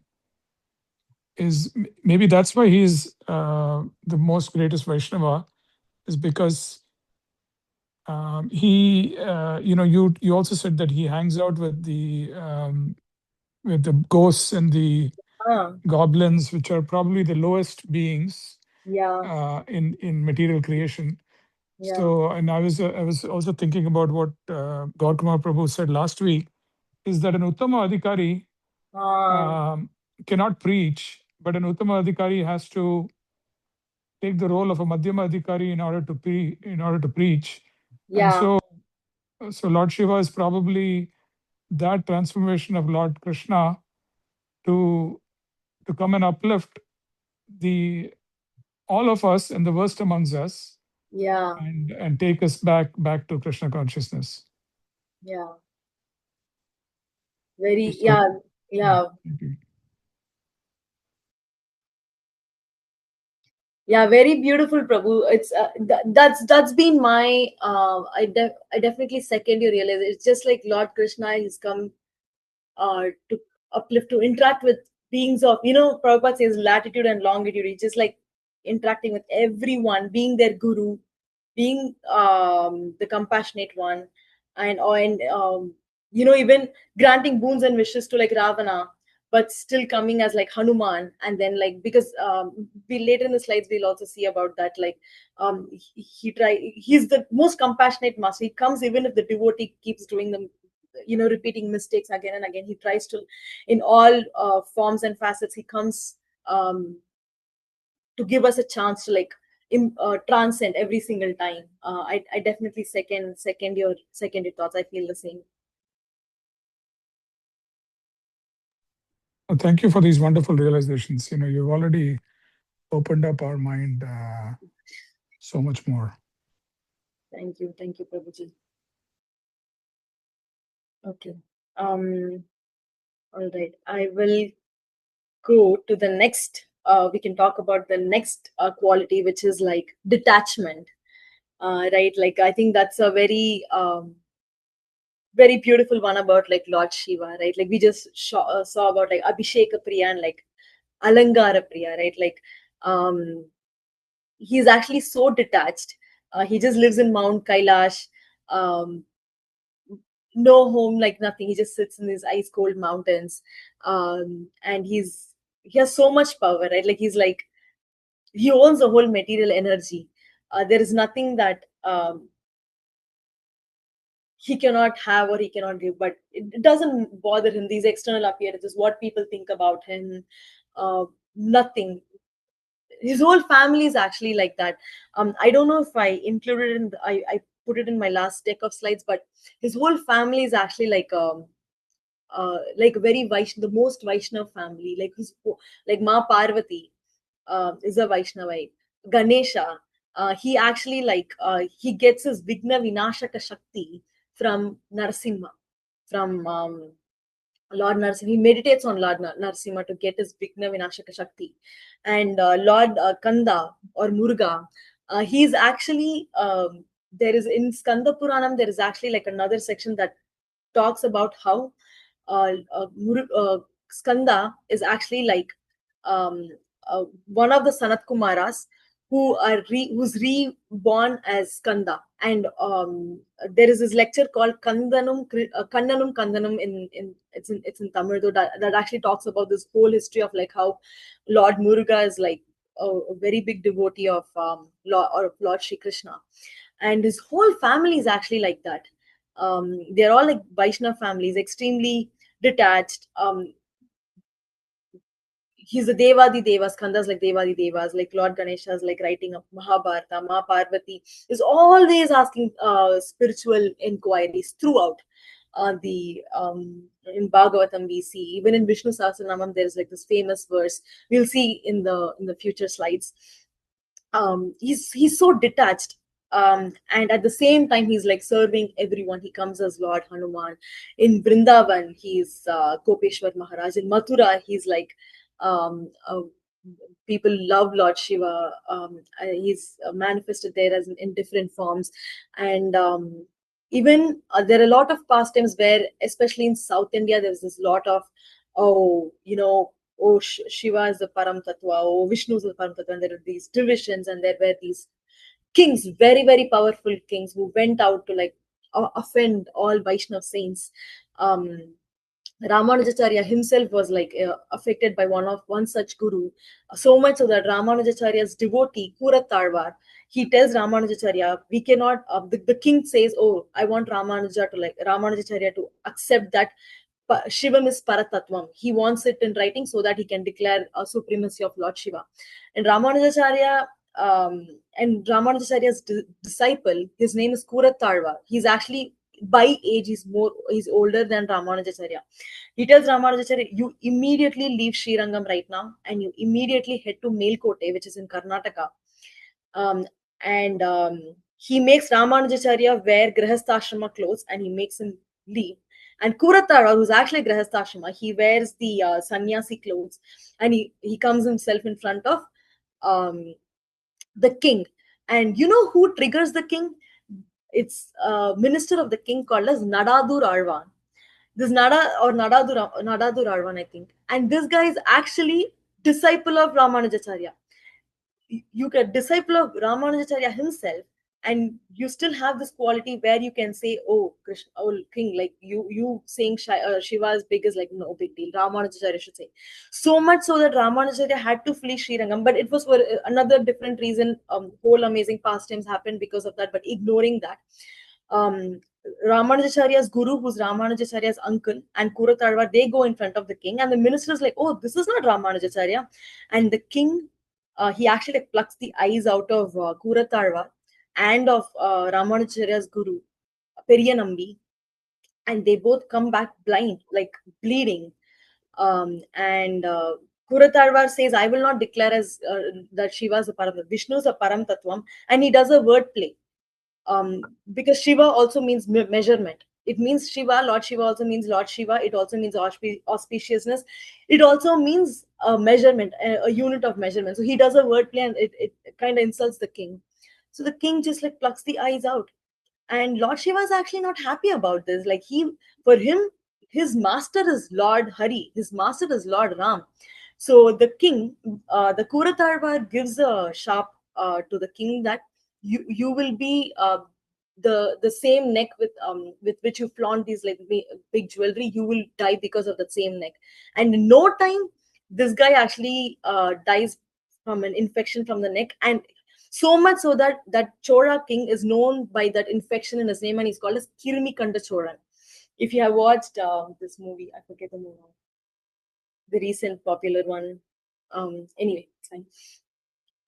Speaker 5: maybe that's why he's the most greatest Vaishnava, is because he you also said that he hangs out with the ghosts and the
Speaker 1: Ah,
Speaker 5: goblins, which are probably the lowest beings
Speaker 1: yeah.
Speaker 5: in material creation.
Speaker 1: Yeah.
Speaker 5: So, and I was also thinking about what Gaur Kumar Prabhu said last week, is that an Uttama Adhikari
Speaker 1: Ah,
Speaker 5: cannot preach, but an Uttama Adhikari has to take the role of a Madhyama Adhikari in order to preach. And
Speaker 1: yeah.
Speaker 5: so Lord Shiva is probably that transformation of Lord Krishna to come and uplift the all of us and the worst amongst us,
Speaker 1: Yeah.
Speaker 5: and take us back to Krishna consciousness.
Speaker 1: Yeah. Very,
Speaker 5: So,
Speaker 1: yeah. Yeah.
Speaker 5: thank you.
Speaker 1: Yeah, very beautiful, Prabhu. It's that's been my I definitely second your realization. It's just like Lord Krishna, he's come to uplift, to interact with beings of, Prabhupada says latitude and longitude. It's just like interacting with everyone, being their guru, being the compassionate one, and even granting boons and wishes to like Ravana, but still coming as like Hanuman. And then like, because we later in the slides we'll also see about that, like he's the most compassionate master. He comes even if the devotee keeps doing them, repeating mistakes again and again. He tries to, in all forms and facets, he comes to give us a chance to like transcend every single time. I definitely second your thoughts. I feel the same.
Speaker 5: Well, thank you for these wonderful realizations. You've already opened up our mind so much more.
Speaker 1: Thank you, Prabhuji. Okay. Um. All right. I will go to the next. We can talk about the next quality, which is like detachment. Right. Like I think that's a very beautiful one about like Lord Shiva, right? Like we just saw about like Abhisheka Priya and like Alangara Priya, right? Like he's actually so detached. He just lives in Mount Kailash, um, no home, like nothing. He just sits in these ice cold mountains, and he has so much power, right? Like he owns the whole material energy. There is nothing that he cannot have or he cannot give, but it doesn't bother him, these external appearances, what people think about him. Nothing. His whole family is actually like that. I don't know if I included I put it in my last deck of slides, but his whole family is actually like very Vaishnav, the most Vaishnav family. Like Ma Parvati is a Vaishnavite. Ganesha, he actually he gets his Vigna Vinashaka Shakti from Narsimha, from Lord Narsimha. He meditates on Lord Narsimha to get his Vigna Vinashaka Shakti. And Lord Kanda or Muruga, he's actually, there is in Skanda Puranam, there is actually like another section that talks about how Skanda is actually like um, one of the Sanat Kumaras who's reborn as Skanda. And there is this lecture called Kandanum Kandanum in Tamil, though, that actually talks about this whole history of like how Lord Muruga is like a very big devotee of Lord Shri Krishna, and his whole family is actually like that. They're all like Vaishnav families, extremely detached. He's a Devadi Devas, Kandas like Devadi Devas, like Lord Ganesha's like writing of Mahabharata. Ma Parvati is always asking spiritual inquiries throughout. The In Bhagavatam we see, even in Vishnu Sahasranamam there's like this famous verse we'll see in the future slides. He's so detached. And at the same time, he's like serving everyone. He comes as Lord Hanuman. In Vrindavan, he's Gopeshwar Maharaj. In Mathura, he's like people love Lord Shiva. He's manifested there as in different forms, and even there are a lot of pastimes where, especially in South India, there's this lot of Shiva is the Param Tattva, Vishnu is the Param Tattva, and there are these divisions, and there were these kings, very, very powerful kings who went out to like offend all Vaishnav saints. Ramanujacharya himself was like affected by one such guru, so much so that Ramanujacharya's devotee Kuratarvar, he tells Ramanujacharya, we cannot. The king says, "Oh, I want Ramanujacharya to accept that Shivam is Paratatvam." He wants it in writing so that he can declare a supremacy of Lord Shiva. And Ramanujacharya's disciple, his name is Kuratarvar. He's actually by age he's older than Ramanujacharya. He tells Ramanujacharya, you immediately leave Srirangam right now and you immediately head to Melkote, which is in Karnataka. And he makes Ramanujacharya wear Grihastha clothes and he makes him leave. And Kuratara, who's actually Grihastha, he wears the sannyasi clothes and he comes himself in front of the king. And you know who triggers the king? It's a minister of the king called as Nadadur Arvan. This Nadadur Arvan, I think. And this guy is actually disciple of Ramanujacharya. You get disciple of Ramanujacharya himself, and you still have this quality where you can say, "Oh, Krishna, oh king, like you saying Shiva is big is like no big deal." Ramanujacharya should say. So much so that Ramanujacharya had to flee Srirangam, but it was for another different reason. Whole amazing pastimes happened because of that, but ignoring that. Ramanujacharya's guru, who's Ramanujacharya's uncle, and Kuratarvar, they go in front of the king, and the minister is like, "Oh, this is not Ramanujacharya," and the king. He actually plucks the eyes out of Kuratarva and of Ramanujacharya's guru, Periyanambi, and they both come back blind, like bleeding. And Kuratarvar says, I will not declare as that Shiva is a Param, Vishnu is a Param Tattvam, and he does a word play. Because Shiva also means measurement. It means Shiva, Lord Shiva also means Lord Shiva. It also means auspiciousness. It also means a measurement, a unit of measurement. So he does a wordplay and it kind of insults the king. So the king just like plucks the eyes out. And Lord Shiva is actually not happy about this. Like for him, his master is Lord Hari. His master is Lord Ram. So the king, the Kuratarvar gives a sharp to the king that you will be the same neck with which you flaunt these like big jewelry. You will die because of the same neck. And in no time, this guy actually dies from an infection from the neck, and so much so that Chora king is known by that infection in his name, and he's called as Kirmi Kanda Choran. If you have watched this movie, I forget the movie, the recent popular one. Anyway, it's fine.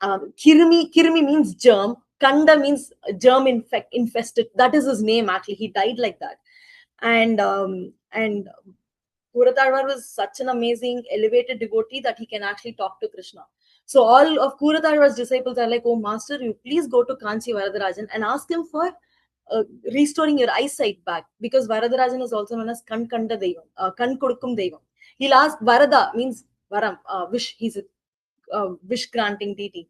Speaker 1: Kirmi means germ. Kanda means germ infested. That is his name actually. He died like that. And Kuratarvar was such an amazing, elevated devotee that he can actually talk to Krishna. So all of Kuratarvar's disciples are like, "Oh, Master, you please go to Kanchi Varadarajan and ask him for restoring your eyesight back." Because Varadarajan is also known as Kan Kanda Devam, Kan Kodukkum Devam. He'll ask, Varada means Varam, wish. He's a wish granting deity.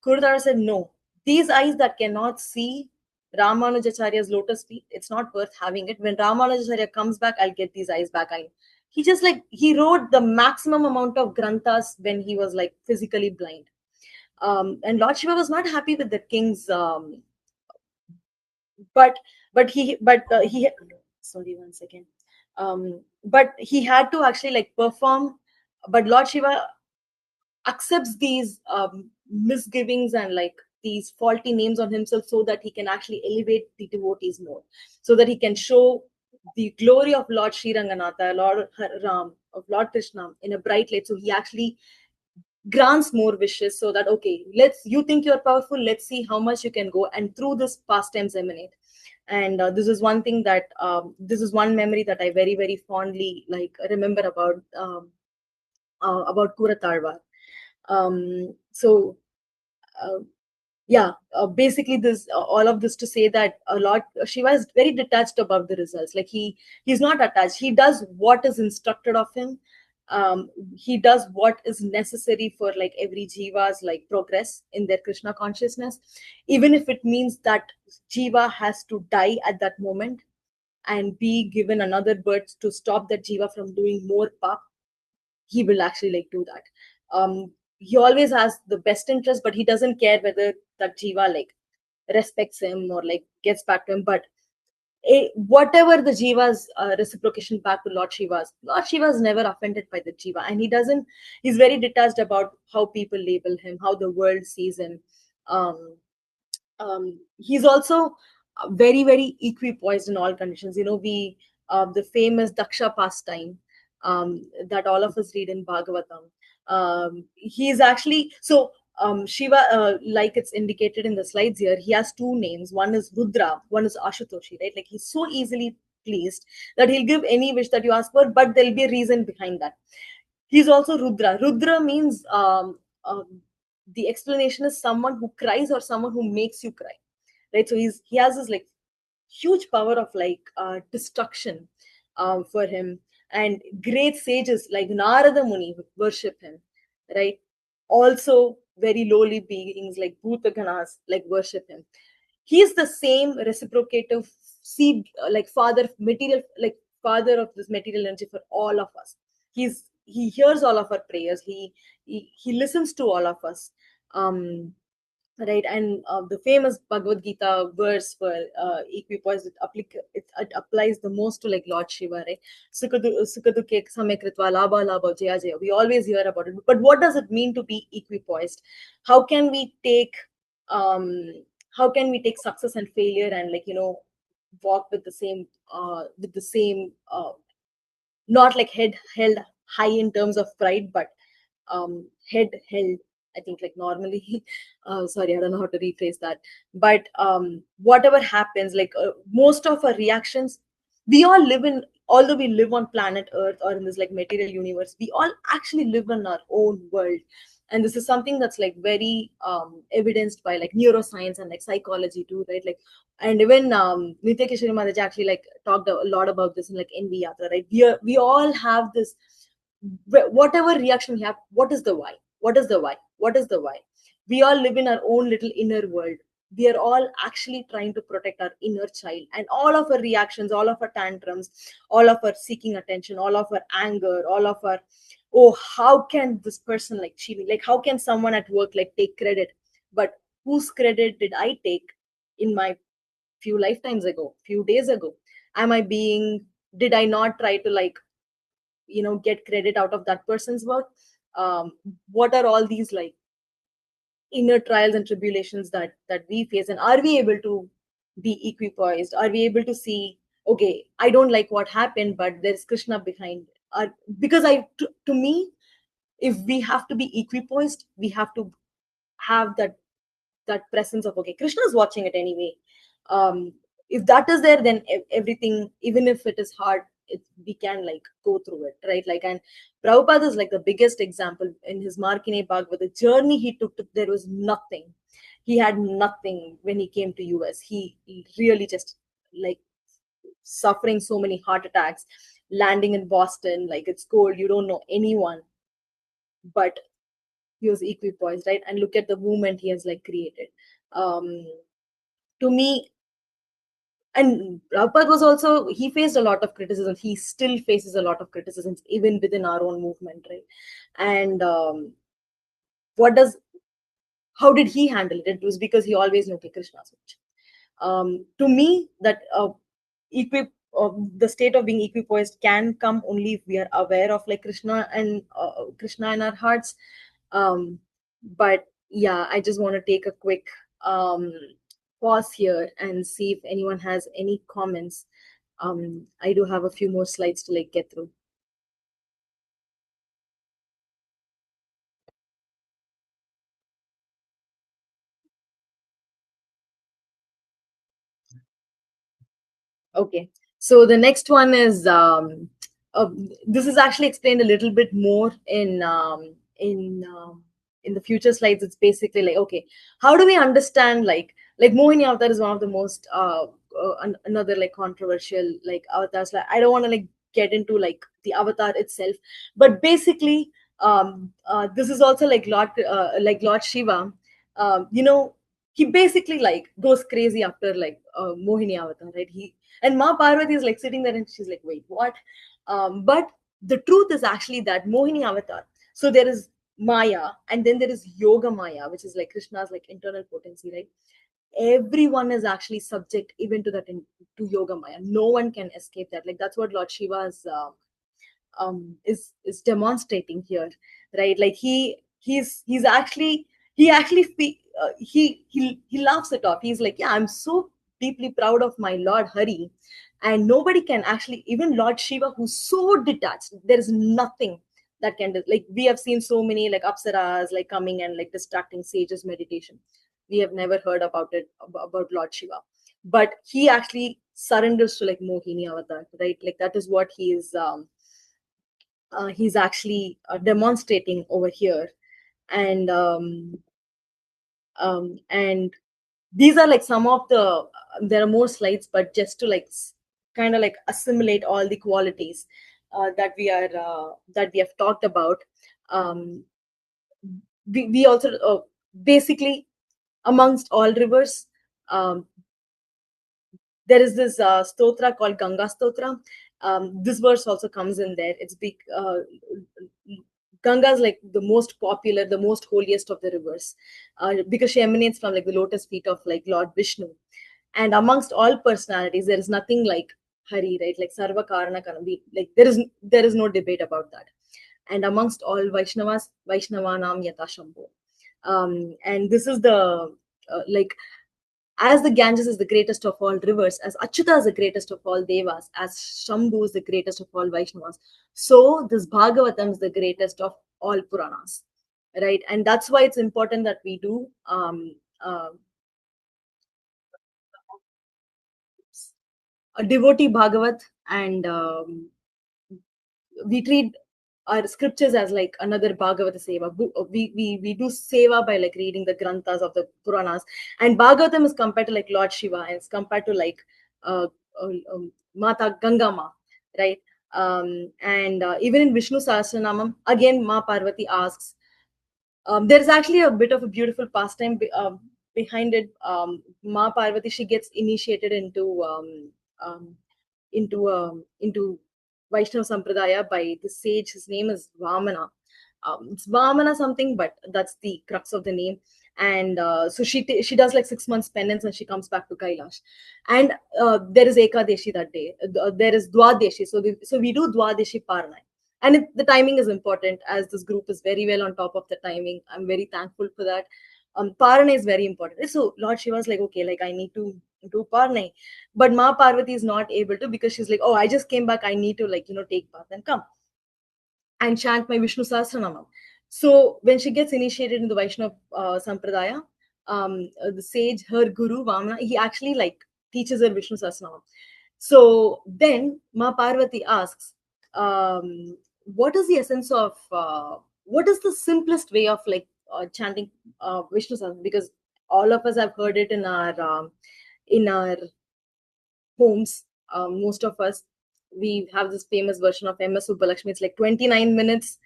Speaker 1: Kuratarvar said, "No, these eyes that cannot see Ramanujacharya's lotus feet, it's not worth having it. When Ramanujacharya comes back, I'll get these eyes back." He just like he wrote the maximum amount of granthas when he was like physically blind. And Lord Shiva was not happy with the king's but he sorry, one second. But he had to actually like perform, but Lord Shiva accepts these misgivings and like these faulty names on himself so that he can actually elevate the devotees more, so that he can show the glory of Lord Sri Ranganatha, Lord Ram, of Lord Krishna in a bright light. So he actually grants more wishes so that, okay, you think you're powerful, let's see how much you can go, and through this pastimes emanate. And this is one thing that this is one memory that I very, very fondly like remember about Kuratarvar. So yeah, basically this all of this to say that a lot Shiva is very detached about the results. Like he's not attached. He does what is instructed of him. He does what is necessary for like every jiva's like progress in their Krishna consciousness, even if it means that jiva has to die at that moment and be given another birth to stop that jiva from doing more pap. He will actually like do that. He always has the best interest, but he doesn't care whether that jiva like respects him or like gets back to him. But whatever the jiva's reciprocation back to Lord Shiva is never offended by the jiva, and he's very detached about how people label him, how the world sees him. He's also very very equipoised in all conditions. We the famous Daksha pastime that all of us read in Bhagavatam. He's actually so Shiva, like it's indicated in the slides here, he has two names. One is Rudra, one is Ashutoshi, right? Like he's so easily pleased that he'll give any wish that you ask for, but there'll be a reason behind that. He's also Rudra. Rudra means the explanation is someone who cries or someone who makes you cry, right? So he has this like huge power of like destruction for him, and great sages like Narada Muni worship him, right? Also very lowly beings like Bhutaganas like worship him. He's the same reciprocative seed, like father material, like father of this material energy for all of us. He hears all of our prayers. He listens to all of us. Right, and the famous Bhagavad Gita verse for equipoise, it applies the most to like Lord Shiva, right? Sukhaduke samekritva labha labha jaya jaya. We always hear about it, but what does it mean to be equipoised? How can we take um how can we take success and failure and like walk with the same not like head held high in terms of pride, but head held, I think, like normally. Sorry, I don't know how to rephrase that. But whatever happens, like most of our reactions, we all live in, although we live on planet Earth or in this like material universe, we all actually live in our own world. And this is something that's like very evidenced by like neuroscience and like psychology too, right? Like, and even Nitya Kishore Mataji actually like talked a lot about this in like Envy Yatra, right? We all have this, whatever reaction we have, what is the why? What is the why? What is the why? We all live in our own little inner world. We are all actually trying to protect our inner child, and all of our reactions, all of our tantrums, all of our seeking attention, all of our anger, all of our, oh, how can this person like cheat me? Like, how can someone at work like take credit? But whose credit did I take in my few lifetimes ago, few days ago? Am I being, did I not try to like get credit out of that person's work? What are all these like inner trials and tribulations that we face, and are we able to be equipoised? Are we able to see, okay, I don't like what happened, but there's Krishna behind it? Because to me, if we have to be equipoised, we have to have that presence of, okay, Krishna is watching it anyway. If that is there, then everything, even if it is hard, we can like go through it, right? Like, and Prabhupada is like the biggest example in his Markine Bhagavad. The journey he took to, there was nothing. He had nothing when he came to US. He really just like suffering so many heart attacks, landing in Boston, like it's cold, you don't know anyone, but he was equipoised, right? And look at the movement he has like created. um to me, and Prabhupada was also, he faced a lot of criticism. He still faces a lot of criticisms even within our own movement, right? And what does how did he handle it? It was because he always knew, okay, Krishna's watching. To me, that equip the state of being equipoised can come only if we are aware of like Krishna in our hearts. But yeah, I just want to take a quick pause here and see if anyone has any comments. I do have a few more slides to like get through. Okay, so the next one is this is actually explained a little bit more in in the future slides, it's basically like, okay, how do we understand like Mohini Avatar is one of the most another like controversial like avatars. Like I don't want to like get into like the avatar itself, but basically this is also like Lord Shiva. You know, he basically like goes crazy after like Mohini Avatar, right? He and Ma Parvati is like sitting there and she's like, wait, what? But the truth is actually that Mohini Avatar. So there is Maya, and then there is Yoga Maya, which is like Krishna's like internal potency, right? Everyone is actually subject even to that to Yoga Maya. No one can escape that. Like that's what Lord Shiva is demonstrating here, right? Like he's actually he laughs it off. He's like, yeah, I'm so deeply proud of my Lord Hari, and nobody can actually, even Lord Shiva, who's so detached, there is nothing that can do. Like we have seen so many like apsaras like coming and like distracting sages meditation. We have never heard about it about Lord Shiva, but he actually surrenders to like Mohini Avatar, right? Like that is what he's actually demonstrating over here. And and these are like some of the there are more slides, but just to like kind of like assimilate all the qualities that we have talked about. We also basically amongst all rivers, there is this stotra called Ganga Stotra. This verse also comes in there. It's big. Ganga is like the most popular, the most holiest of the rivers, because she emanates from like the lotus feet of like Lord Vishnu. And amongst all personalities, there is nothing like Hari, right? Like Sarva Karana Kanam. Like there is no debate about that. And amongst all Vaishnavas, Vaishnavanam Yata Shambho. And this is the like, as the Ganges is the greatest of all rivers, as Achyuta is the greatest of all Devas, as Shambhu is the greatest of all Vaishnavas, so this Bhagavatam is the greatest of all Puranas, right? And that's why it's important that we do a devotee Bhagavat, and we treat our scriptures as like another Bhagavata Seva. We do Seva by like reading the Granthas of the Puranas. And Bhagavatam is compared to like Lord Shiva, and it's compared to like Mata Gangama, right? And even in Vishnu Sahasranamam, again, Ma Parvati asks, there's actually a bit of a beautiful pastime behind it. Ma Parvati, she gets initiated into Vaishnava Sampradaya by the sage. His name is Vamana. It's Vamana something, but that's the crux of the name. And so she does like 6 months penance, and she comes back to Kailash. And there is Ekadeshi that day. There is Dwadeshi. So we do Dwadeshi Paranay. And the timing is important, as this group is very well on top of the timing. I'm very thankful for that. Paranay is very important. So Lord Shiva was like, okay, like I need to do Paranay. But Ma Parvati is not able to, because she's like, oh, I just came back. I need to like, take bath and come and chant my Vishnu Sahasranamam. So when she gets initiated in the Vaishnava Sampradaya, the sage, her guru, Vamana, he actually like teaches her Vishnu Sahasranamam. So then Ma Parvati asks, what is the essence of, what is the simplest way of like chanting Vishnu Sahasranamam? Because all of us have heard it in our homes. Most of us, we have this famous version of MS Subbalakshmi. It's like 29 minutes,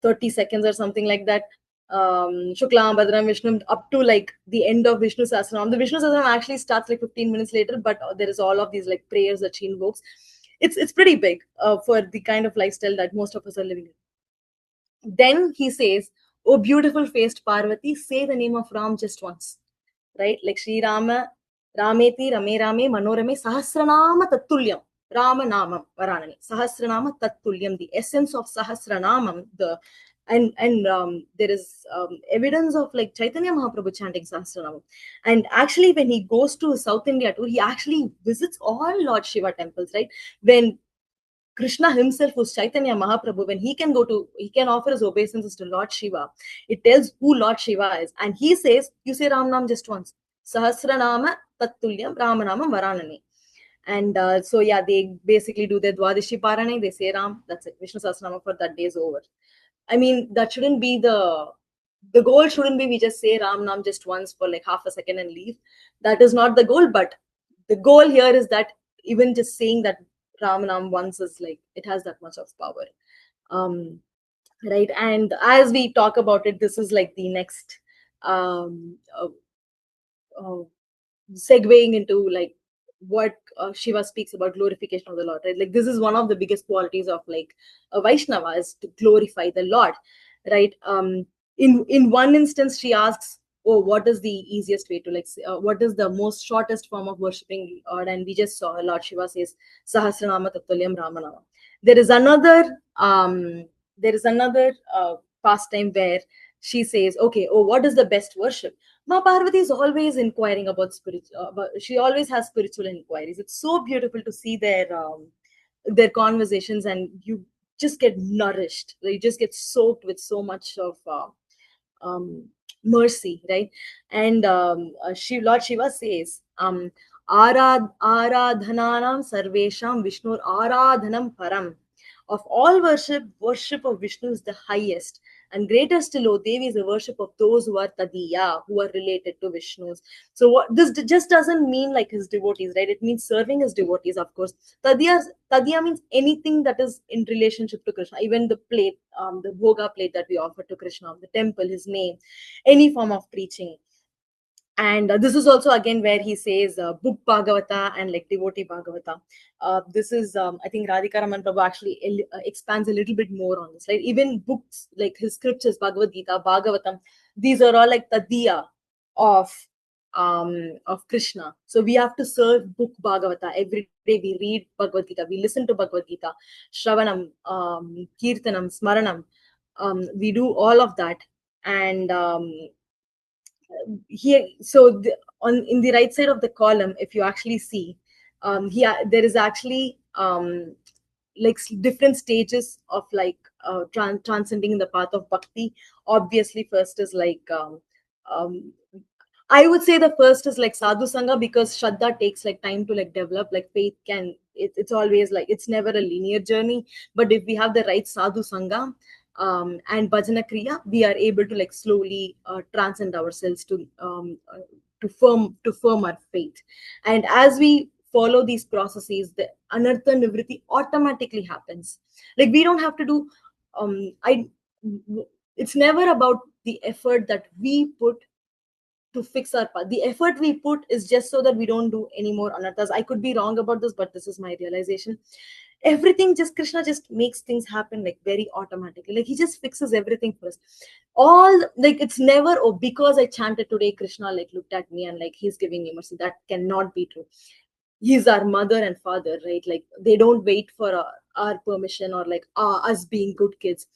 Speaker 1: 30 seconds or something like that. Shuklam, Badram, Vishnu, up to like the end of Vishnu Sahasranam. The Vishnu Sahasranam actually starts like 15 minutes later, but there is all of these like prayers that she invokes. It's pretty big for the kind of lifestyle that most of us are living in. Then he says, "Oh, beautiful faced Parvati, say the name of Ram just once." Right? Like Sri Rama, Rameti, Rame Rame, Manorame, Sahasranama Tattulyam. Rama Namam Varanani. Sahasranama Tattulyam. The essence of Sahasranamam, there is evidence of like Chaitanya Mahaprabhu chanting Sahasranamam. And actually, when he goes to South India tour, he actually visits all Lord Shiva temples, right? When Krishna himself, who's Chaitanya Mahaprabhu, when he can offer his obeisances to Lord Shiva, it tells who Lord Shiva is. And he says, you say Ram Nam just once. Sahasranama Tattulyam Ramanamam Varanani. And so, yeah, they basically do their Dwadashi Paranay, they say Ram, that's it. Vishnu Sahasranama for that day is over. I mean, that shouldn't be the the goal shouldn't be we just say Ram Nam just once for like half a second and leave. That is not the goal, but the goal here is that even just saying that Ram Nam once is like, it has that much of power. Right. And as we talk about it, this is like the next uh, segueing into like what Shiva speaks about glorification of the Lord, right? Like this is one of the biggest qualities of like a Vaishnava, is to glorify the Lord, right? In one instance, she asks, "Oh, what is the easiest way to like? What is the most shortest form of worshiping Lord?" And we just saw Lord Shiva says, "Sahasranama Tattalyam Ramanama." There is another pastime where she says, "Okay, oh, what is the best worship?" Ma Parvati is always inquiring about she always has spiritual inquiries. It's so beautiful to see their conversations, and you just get nourished. You just get soaked with so much of um, mercy, right? And Lord Shiva says, Aradhananam sarvesham Vishnur Aradhanam param. Of all worship of Vishnu is the highest, and greater still, O Devi, is the worship of those who are Tadiya, who are related to Vishnu's. So what this just doesn't mean like his devotees, right? It means serving his devotees, of course. Tadiya means anything that is in relationship to Krishna, even the plate, the bhoga plate that we offer to Krishna, the temple, his name, any form of preaching. And this is also again where he says book Bhagavata and like devotee Bhagavata. This is I think Radhika Raman Prabhu actually expands a little bit more on this, right? Even books like his scriptures, Bhagavad Gita, Bhagavatam, these are all like tadiya of Krishna. So we have to serve book Bhagavata every day. We read Bhagavad Gita, we listen to Bhagavad Gita, Shravanam, Kirtanam, Smaranam. We do all of that. And here, so on in the right side of the column, if you actually see, here there is actually like different stages of like transcending in the path of bhakti. Obviously, first is like um, I would say the first is like sadhu sangha, because Shraddha takes like time to like develop. Like faith it's always like, it's never a linear journey. But if we have the right sadhu sangha and bhajana kriya, we are able to like slowly transcend ourselves to firm our faith. And as we follow these processes, the anartha nivritti automatically happens. Like we don't have to do I it's never about the effort that we put to fix our path. The effort we put is just so that we don't do any more anarthas. I could be wrong about this, but this is my realization. Everything just Krishna just makes things happen like very automatically. Like he just fixes everything for us. All like it's never, oh, because I chanted today, Krishna like looked at me and like he's giving me mercy. That cannot be true. He's our mother and father, right? Like they don't wait for our permission or like us being good kids.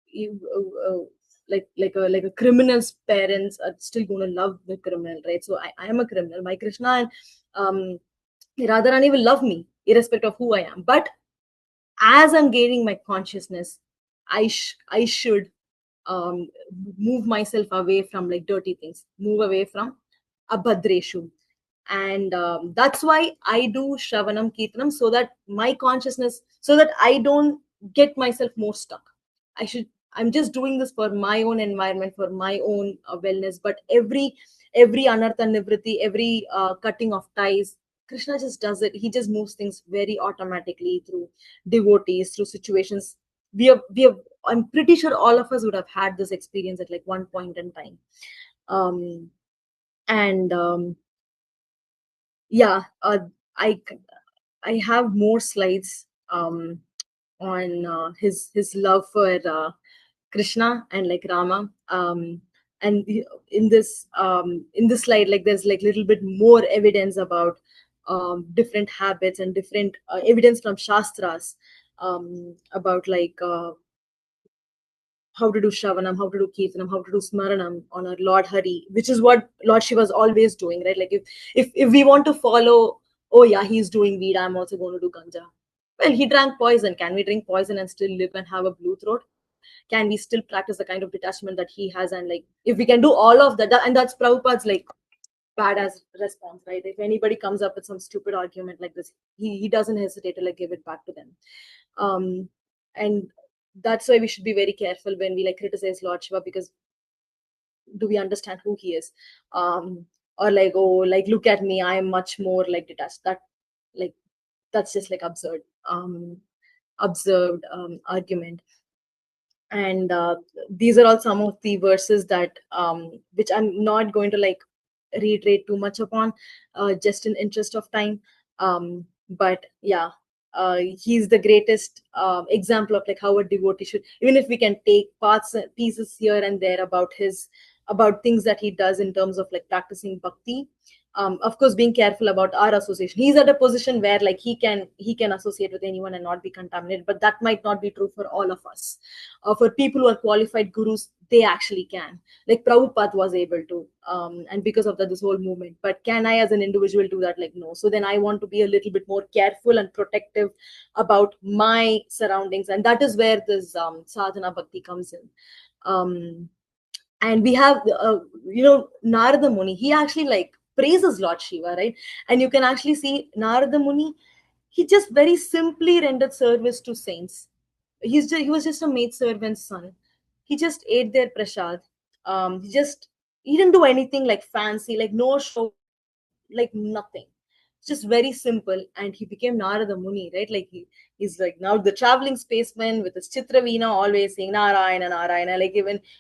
Speaker 1: You, like a criminal's parents are still going to love the criminal, right? So I am a criminal. My Krishna and Radharani will love me irrespective of who I am. But as I'm gaining my consciousness, I should um, move myself away from like dirty things, move away from abhadreshu. And that's why I do Shravanam Kirtanam, so that my consciousness, so that I don't get myself more stuck. I'm just doing this for my own environment, for my own wellness. But every anartha nivritti, every cutting of ties, Krishna just does it. He just moves things very automatically through devotees, through situations. We have I'm pretty sure all of us would have had this experience at like one point in time. And yeah, I I have more slides on his love for Krishna and like Rama. And in this slide, like there's like little bit more evidence about different habits and different evidence from Shastras about like how to do Shravanam, how to do Kirtanam, how to do Smaranam on our Lord Hari, which is what Lord Shiva is always doing, right? Like if we want to follow, oh yeah, he's doing weed, I'm also going to do ganja. Well, he drank poison. Can we drink poison and still live and have a blue throat? Can we still practice the kind of detachment that he has? And like if we can do all of that, and that's Prabhupada's like badass response, right? If anybody comes up with some stupid argument like this, he doesn't hesitate to like give it back to them. And that's why we should be very careful when we like criticize Lord Shiva, because do we understand who he is? Or like, oh, like, look at me, I am much more like detached. Like that's just like observed argument. And these are all some of the verses that which I'm not going to like reiterate too much upon, just in interest of time. But yeah, he's the greatest example of like how a devotee should, even if we can take parts pieces here and there about things that he does in terms of like practicing bhakti. Of course, being careful about our association. He's at a position where like he can associate with anyone and not be contaminated, but that might not be true for all of us. For people who are qualified gurus, they actually can. Like Prabhupada was able to, and because of that, this whole movement. But can I, as an individual, do that? Like, no. So then I want to be a little bit more careful and protective about my surroundings, and that is where this sadhana bhakti comes in. And we have, Narada Muni. He actually like praises Lord Shiva, right? And you can actually see Narada Muni. He just very simply rendered service to saints. He was just a maid servant's son. He just ate their prasad. He didn't do anything like fancy, like no show, like nothing. Just very simple, and he became Narada Muni, right? Like he's like now the traveling spaceman with his Chitraveena, always saying Narayana, Narayana. Like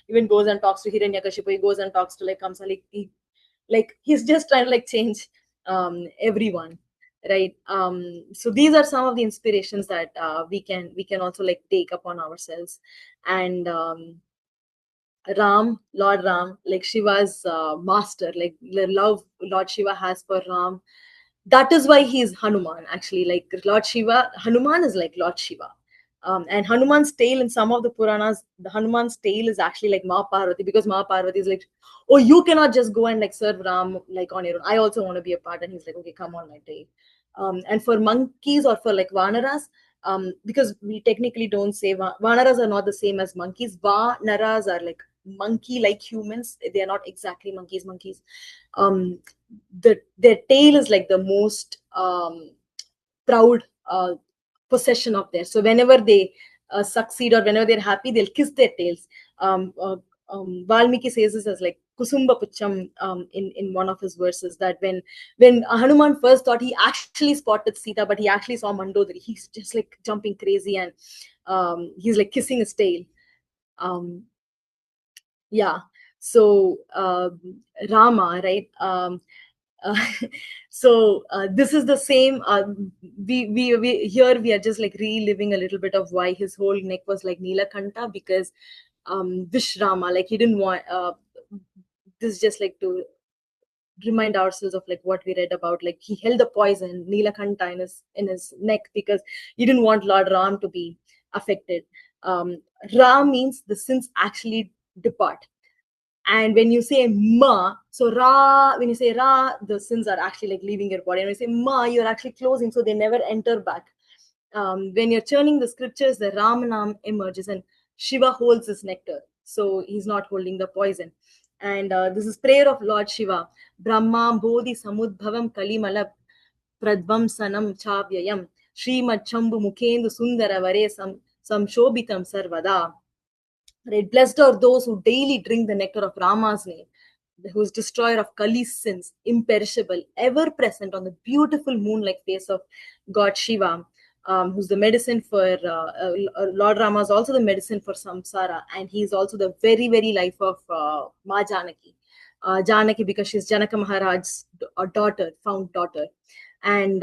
Speaker 1: even goes and talks to Hiranyakashipu. He goes and talks to like Kamsa. Like he's just trying to like change everyone, right? So these are some of the inspirations that we can also like take upon ourselves. And Lord Ram, like Shiva's master, like the love Lord Shiva has for Ram. That is why he is Hanuman, actually. Like Lord Shiva, Hanuman is like Lord Shiva. And Hanuman's tail in some of the Puranas, the Hanuman's tail is actually like Ma Parvati, because Ma Parvati is like, oh, you cannot just go and like serve Ram like on your own. I also want to be a part. And he's like, okay, come on my tail. And for monkeys or for like Vanaras, because we technically don't say Vanaras are not the same as monkeys. Vanaras are like monkey like humans. They are not exactly monkeys. um their tail is like the most proud possession of theirs. So whenever they succeed or whenever they're happy, they'll kiss their tails. Valmiki says this as like Kusumba Pucham in one of his verses, that when Hanuman first thought he actually spotted Sita, but he actually saw Mandodari, he's just like jumping crazy, and he's like kissing his tail. Yeah. So Rama, right? uh, this is the same. We here we are just like reliving a little bit of why his whole neck was like Nilakanta, because Vishrama, like he didn't want this, just like to remind ourselves of like what we read about. Like he held the poison Nilakanta in his neck because he didn't want Lord Ram to be affected. Ram means the sins actually depart. And when you say ma, so ra, when you say ra, the sins are actually like leaving your body. And when you say ma, you're actually closing, so they never enter back. When you're churning the scriptures, the Ramanam emerges, and Shiva holds his nectar, so he's not holding the poison. And this is prayer of Lord Shiva. Brahma bodhi samudbhavam kalimala pradvamsanam chavyayam Srimad Chambu Mukhendu Sundara Vare Samshobhitam Sarvada. Right? Blessed are those who daily drink the nectar of Rama's name, who is destroyer of Kali's sins, imperishable, ever present on the beautiful moon-like face of God Shiva, who's the medicine for Lord Rama is also the medicine for samsara, and he's also the very, very life of Ma Janaki. Janaki, because she's Janaka Maharaj's daughter, found daughter. And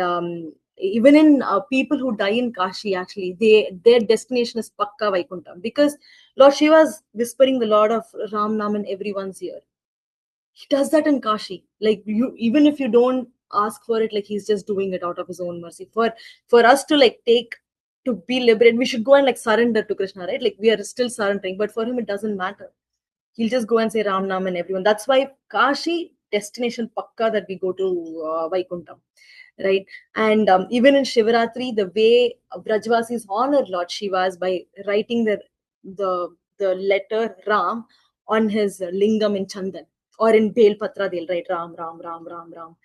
Speaker 1: even in people who die in Kashi, actually, their destination is Pakka Vaikuntham, because Lord Shiva is whispering the Lord of Ram Nam in everyone's ear. He does that in Kashi. Like you, even if you don't ask for it, like he's just doing it out of his own mercy. For us to like to be liberated, we should go and like surrender to Krishna, right? Like we are still surrendering, but for him it doesn't matter. He'll just go and say Ram Nam and everyone. That's why Kashi, destination Pakka, that we go to Vaikuntham, right? And even in Shivaratri, the way Brajvasis honor Lord Shiva is by writing the letter Ram on his lingam in Chandan, or in Bel Patra they'll write Ram, Ram, Ram, Ram, Ram.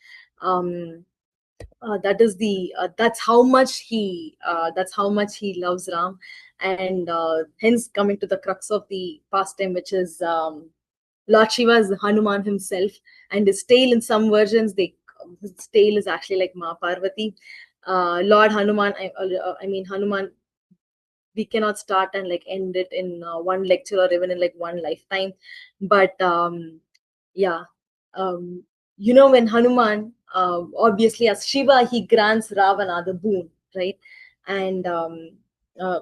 Speaker 1: That's how much he loves Ram. And hence coming to the crux of the pastime, which is Lord Shiva is Hanuman himself, and his tail in some versions, his tail is actually like Ma Parvati. Lord Hanuman, I mean Hanuman, we cannot start and like end it in one lecture or even in like one lifetime. But yeah, um, when Hanuman, obviously as Shiva, he grants Ravana the boon, right? And uh,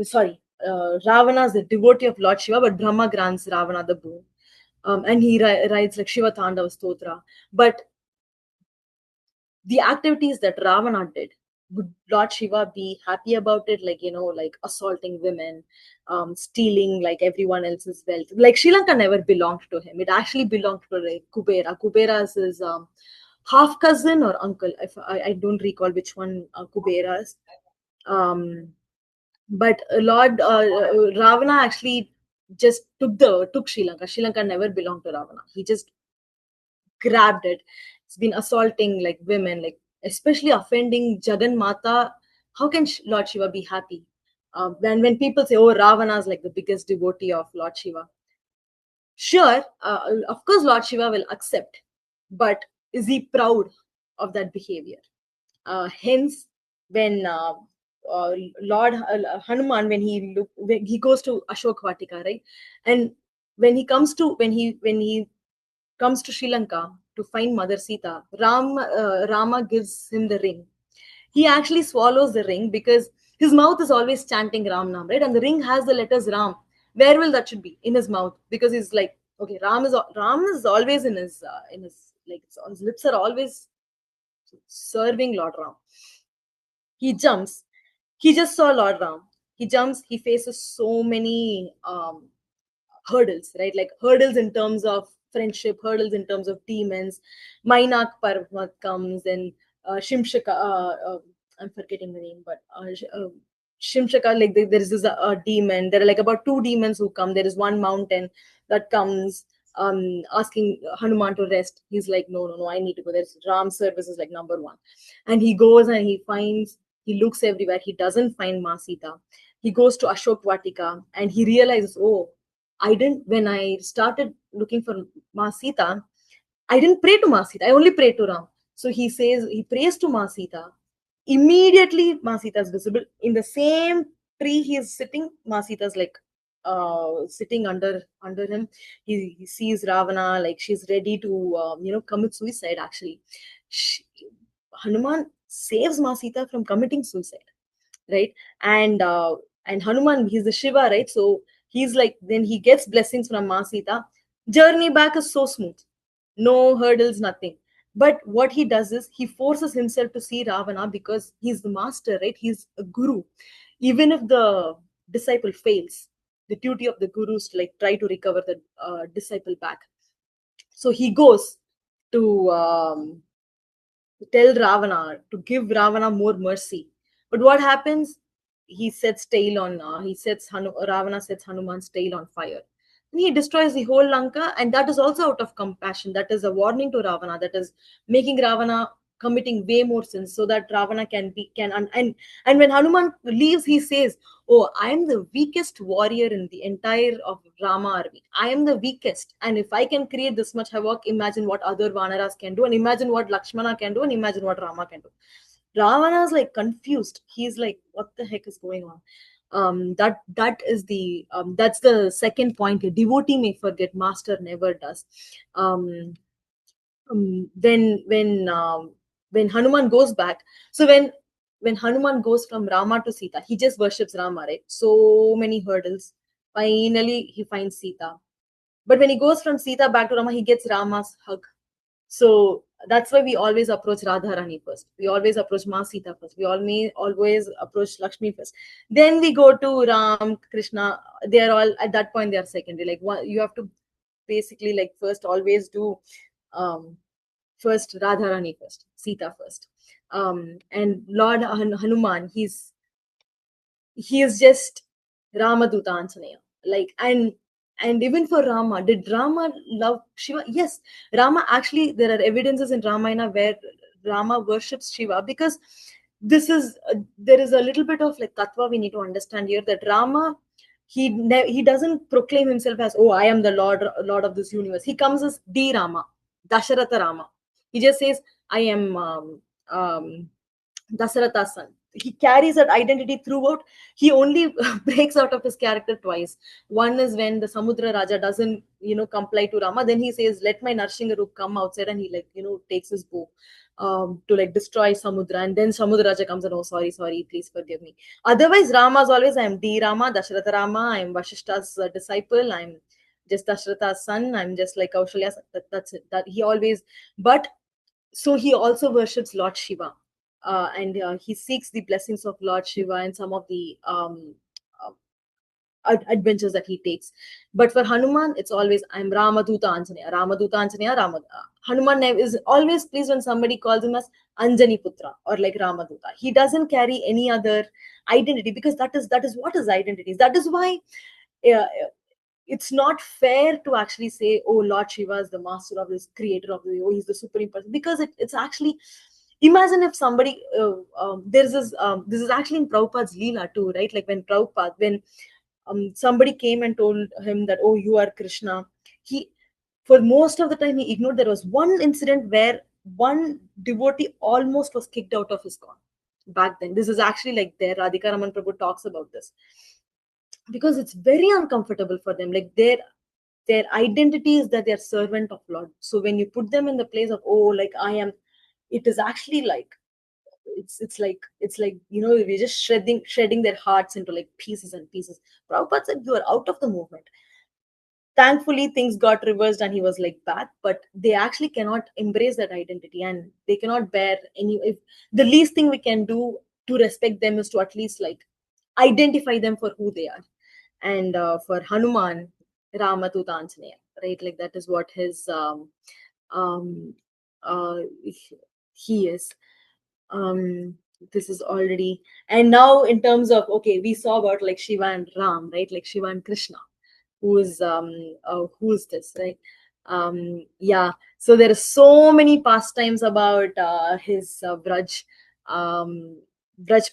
Speaker 1: sorry, Ravana is the devotee of Lord Shiva, but Brahma grants Ravana the boon. And he writes like Shiva Tandava Stotra. But the activities that Ravana did, would Lord Shiva be happy about it? Like, like assaulting women, stealing like everyone else's wealth. Like Sri Lanka never belonged to him. It actually belonged to like Kubera. Kubera is his half cousin or uncle. If I don't recall which one Kubera is. But Lord Ravana actually just took Sri Lanka. Sri Lanka never belonged to Ravana. He just grabbed it. It's been assaulting like women, like especially offending Jagan Mata. How can Lord Shiva be happy? When people say, "Oh, Ravana is like the biggest devotee of Lord Shiva," sure, of course, Lord Shiva will accept, but is he proud of that behavior? Hence, when Lord Hanuman, when he goes to Ashok Vatika, right, and when he comes to Sri Lanka to find Mother Sita, Rama gives him the ring. He actually swallows the ring because his mouth is always chanting Ram Nam, right? And the ring has the letters Ram. Where will that should be? In his mouth, because he's like, okay, Ram is always in his like his lips are always serving Lord Ram. He jumps. He just saw Lord Ram. He jumps. He faces so many hurdles, right? Like hurdles in terms of friendship, hurdles in terms of demons. Mainak Parvat comes and Shimshaka, I'm forgetting the name, but Shimshaka, like there is this demon. There are like about 2 demons who come. There is one mountain that comes asking Hanuman to rest. He's like, no, I need to go. There's Ram service is like number 1. And he goes and he looks everywhere. He doesn't find Ma Sita. He goes to Ashok Vatika and he realizes, oh, when I started looking for Ma Sita, I didn't pray to Ma Sita. I only prayed to Ram. So he prays to Ma Sita. Immediately, Ma Sita is visible. In the same tree he is sitting, Ma Sita is like sitting under him. He sees Ravana, like she's ready to, commit suicide actually. Hanuman saves Ma Sita from committing suicide, right? And Hanuman, he's the Shiva, right? So he's like, then he gets blessings from Ma Sita. Journey back is so smooth, no hurdles, nothing. But what he does is he forces himself to see Ravana because he's the master, right? He's a guru. Even if the disciple fails, the duty of the guru is to like try to recover the disciple back. So he goes to tell Ravana to give Ravana more mercy. But what happens? Ravana sets Hanuman's tail on fire. And he destroys the whole Lanka, and that is also out of compassion. That is a warning to Ravana. That is making Ravana committing way more sins so that Ravana and when Hanuman leaves, he says, "Oh, I am the weakest warrior in the entire of Rama army. I am the weakest. And if I can create this much havoc, imagine what other Vanaras can do, and imagine what Lakshmana can do, and imagine what Rama can do." Ravana is like confused. He's like, what the heck is going on? That's the second point here. Devotee may forget, master never does. When Hanuman goes back, so when Hanuman goes from Rama to Sita, he just worships Rama, right? So many hurdles. Finally, he finds Sita. But when he goes from Sita back to Rama, he gets Rama's hug. So that's why we always approach Radharani first. We always approach Ma Sita first. We always approach Lakshmi first. Then we go to Ram, Krishna. They are all at that point. They are secondary. Like you have to basically like first always do first Radharani first, Sita first. And Lord Hanuman, he is just Ramaduta Anjanaya. Like and even for Rama, did Rama love Shiva? Yes, Rama actually, there are evidences in Ramayana where Rama worships Shiva, because there is a little bit of like tattva we need to understand here, that Rama, he doesn't proclaim himself as, oh, I am the lord of this universe. He comes as D Rama, Dasharatha Rama. He just says, I am Dasaratha's son. He carries that identity throughout. He only breaks out of his character twice. One is when the Samudra Raja doesn't, comply to Rama. Then he says, let my Narsingharup come outside, and he takes his bow to destroy Samudra. And then Samudra Raja comes and, oh, sorry, please forgive me. Otherwise, Rama's always, I am D Rama, Dasharatha Rama, I am Vashishta's disciple, I'm just Dasharatha's son, I'm just like Kaushalya. That's it. That he always, but so he also worships Lord Shiva. And he seeks the blessings of Lord Shiva and some of the adventures that he takes. But for Hanuman, it's always, I'm Ramaduta Anjaneya, Ramaduta Anjaneya, Hanuman is always pleased when somebody calls him as Anjani Putra or like Ramaduta. He doesn't carry any other identity, because that is what his identity is. That is why it's not fair to actually say, oh, Lord Shiva is the master of this, creator of the, oh, he's the supreme person, because it's actually, imagine if somebody there's this this is actually in Prabhupada's Leela too, right? Like when somebody came and told him that, oh, you are Krishna, he, for most of the time, he ignored. There was one incident where one devotee almost was kicked out of his ISKCON back then. This is actually like there, Radhika Raman Prabhu talks about this, because it's very uncomfortable for them. Like their identity is that they're servant of Lord. So when you put them in the place of, oh, like I am, it is actually like, it's like we're just shredding their hearts into like pieces and pieces. Prabhupada said, you are out of the movement. Thankfully, things got reversed and he was like back, but they actually cannot embrace that identity, and they cannot bear any. If the least thing we can do to respect them is to at least like identify them for who they are. And for Hanuman, Ramatuta Anjaneya, right? Like that is what his he is. This is already, and now in terms of, okay, we saw about like Shiva and Ram, right? Like Shiva and Krishna, who's this, right? Yeah, so there are so many pastimes about his Braj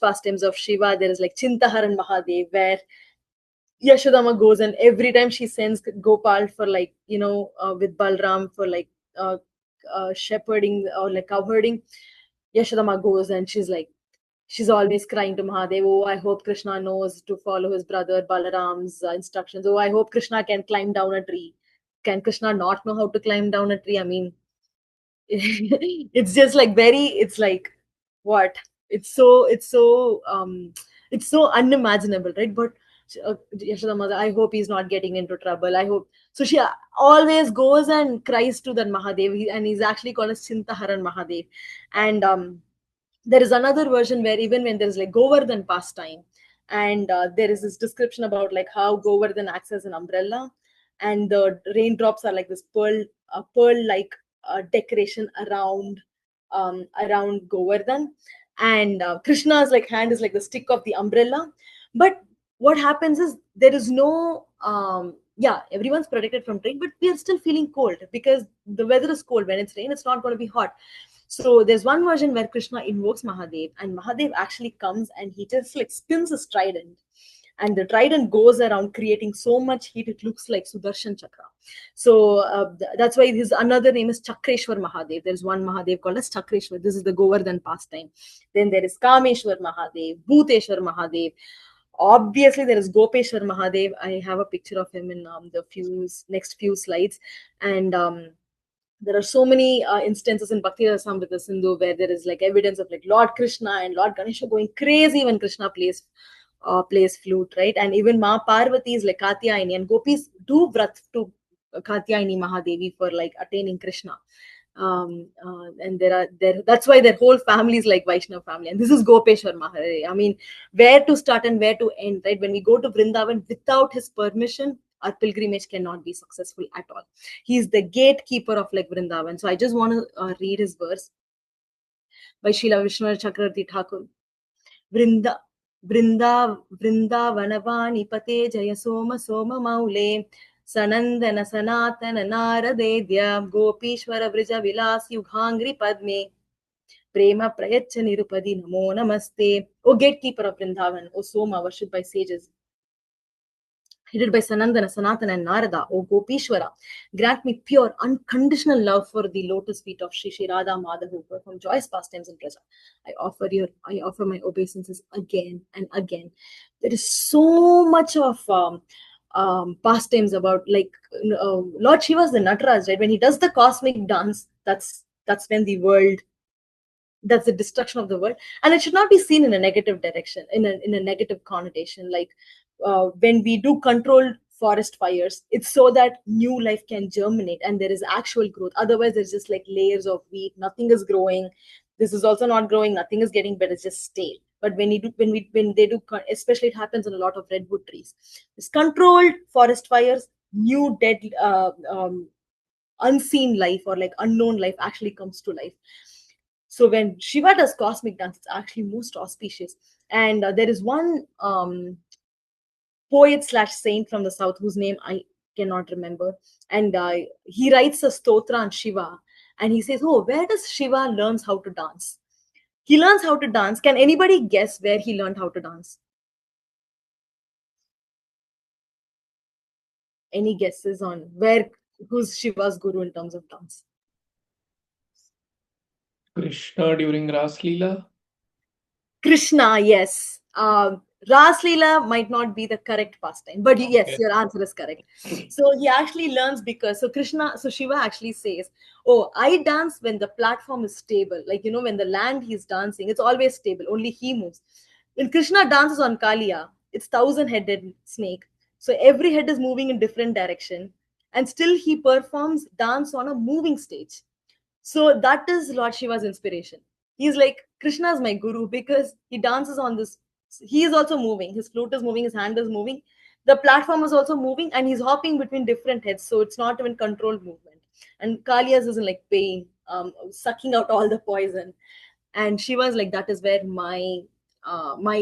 Speaker 1: pastimes of Shiva. There is like Chintaharan Mahadev, where Yashodama goes, and every time she sends Gopal for like with Balram for like shepherding or like cow herding, Yashodama goes and she's always crying to Mahadev, oh, I hope Krishna knows to follow his brother Balaram's instructions. Oh, I hope Krishna can climb down a tree. Can Krishna not know how to climb down a tree? I mean, it's just like it's like, what? It's so unimaginable, right? But Yashoda Mother, I hope he's not getting into trouble. I hope. So she always goes and cries to that Mahadev, and he's actually called as Chintaharan Mahadev. And there is another version where even when there's like Govardhan pastime, and there is this description about like how Govardhan acts as an umbrella, and the raindrops are like this pearl like decoration around Govardhan, and Krishna's like hand is like the stick of the umbrella. But what happens is there is no yeah, everyone's protected from rain, but we are still feeling cold because the weather is cold. When it's rain, it's not going to be hot. So there's one version where Krishna invokes Mahadev, and Mahadev actually comes and he just like spins his trident, and the trident goes around creating so much heat it looks like Sudarshan Chakra. So that's why his another name is Chakreshwar Mahadev. There's one Mahadev called as Chakreshwar. This is the Govardhan pastime. Then there is Kameshwar Mahadev, Bhuteshwar Mahadev. Obviously, there is Gopeshwar Mahadev. I have a picture of him in the next few slides, and there are so many instances in Bhakti Rasamrita Sindhu where there is like evidence of like Lord Krishna and Lord Ganesha going crazy when Krishna plays flute, right? And even Ma Parvati is like Katyayani, and gopis do vrat to Katyayani Mahadevi for like attaining Krishna. And that's why their whole family is like Vaishnava family, and this is Gopeshwar Mahadev. I mean, where to start and where to end, right? When we go to Vrindavan without his permission, our pilgrimage cannot be successful at all. He is the gatekeeper of like Vrindavan. So I just want to read his verse by Srila Vishnu Chakravarti Thakur. Vrindavanavani pate jaya soma soma maule sanandana sanatana naradedya gopishwara vrija vilas yughangri padme prema prayacha nirupadi namo namaste. O gatekeeper of Vrindavan, O Soma, worshipped by sages, headed by Sanandana, Sanatana, and Narada, O Gopishwara, grant me pure, unconditional love for the lotus feet of Shri Shri Radha Madhav, who perform joyous pastimes in Praja. I offer my obeisances again and again. There is so much of pastimes about, like, Lord Shiva's the Nataraj, right? When he does the cosmic dance, that's when the world, that's the destruction of the world, and it should not be seen in a negative direction, in a negative connotation. Like, when we do controlled forest fires, it's so that new life can germinate and there is actual growth. Otherwise there's just like layers of wheat, nothing is growing, this is also not growing, nothing is getting better, it's just stale. But when they do, especially it happens in a lot of redwood trees, this controlled forest fires, new dead unseen life, or like unknown life, actually comes to life. So when Shiva does cosmic dance, it's actually most auspicious. And there is one poet slash saint from the south whose name I cannot remember, and he writes a stotra on Shiva, and he says, "Oh, where does Shiva learns how to dance?" He learns how to dance. Can anybody guess where he learned how to dance? Any guesses on where, who's Shiva's guru in terms of dance?
Speaker 3: Krishna during Ras Leela.
Speaker 1: Krishna, yes. Ras Leela might not be the correct pastime, but yes,
Speaker 3: Okay.
Speaker 1: your answer is correct. So he actually learns because, so Shiva actually says, "Oh, I dance when the platform is stable. Like, when the land he's dancing, it's always stable. Only he moves. When Krishna dances on Kaliya, it's 1,000-headed snake. So every head is moving in different direction, and still he performs dance on a moving stage. So that is Lord Shiva's inspiration. He's like, Krishna is my guru because he dances on this. He is also moving. His flute is moving. His hand is moving. The platform is also moving, and he's hopping between different heads. So it's not even controlled movement. And Kalias is in like pain, sucking out all the poison. And Shiva's like, that is where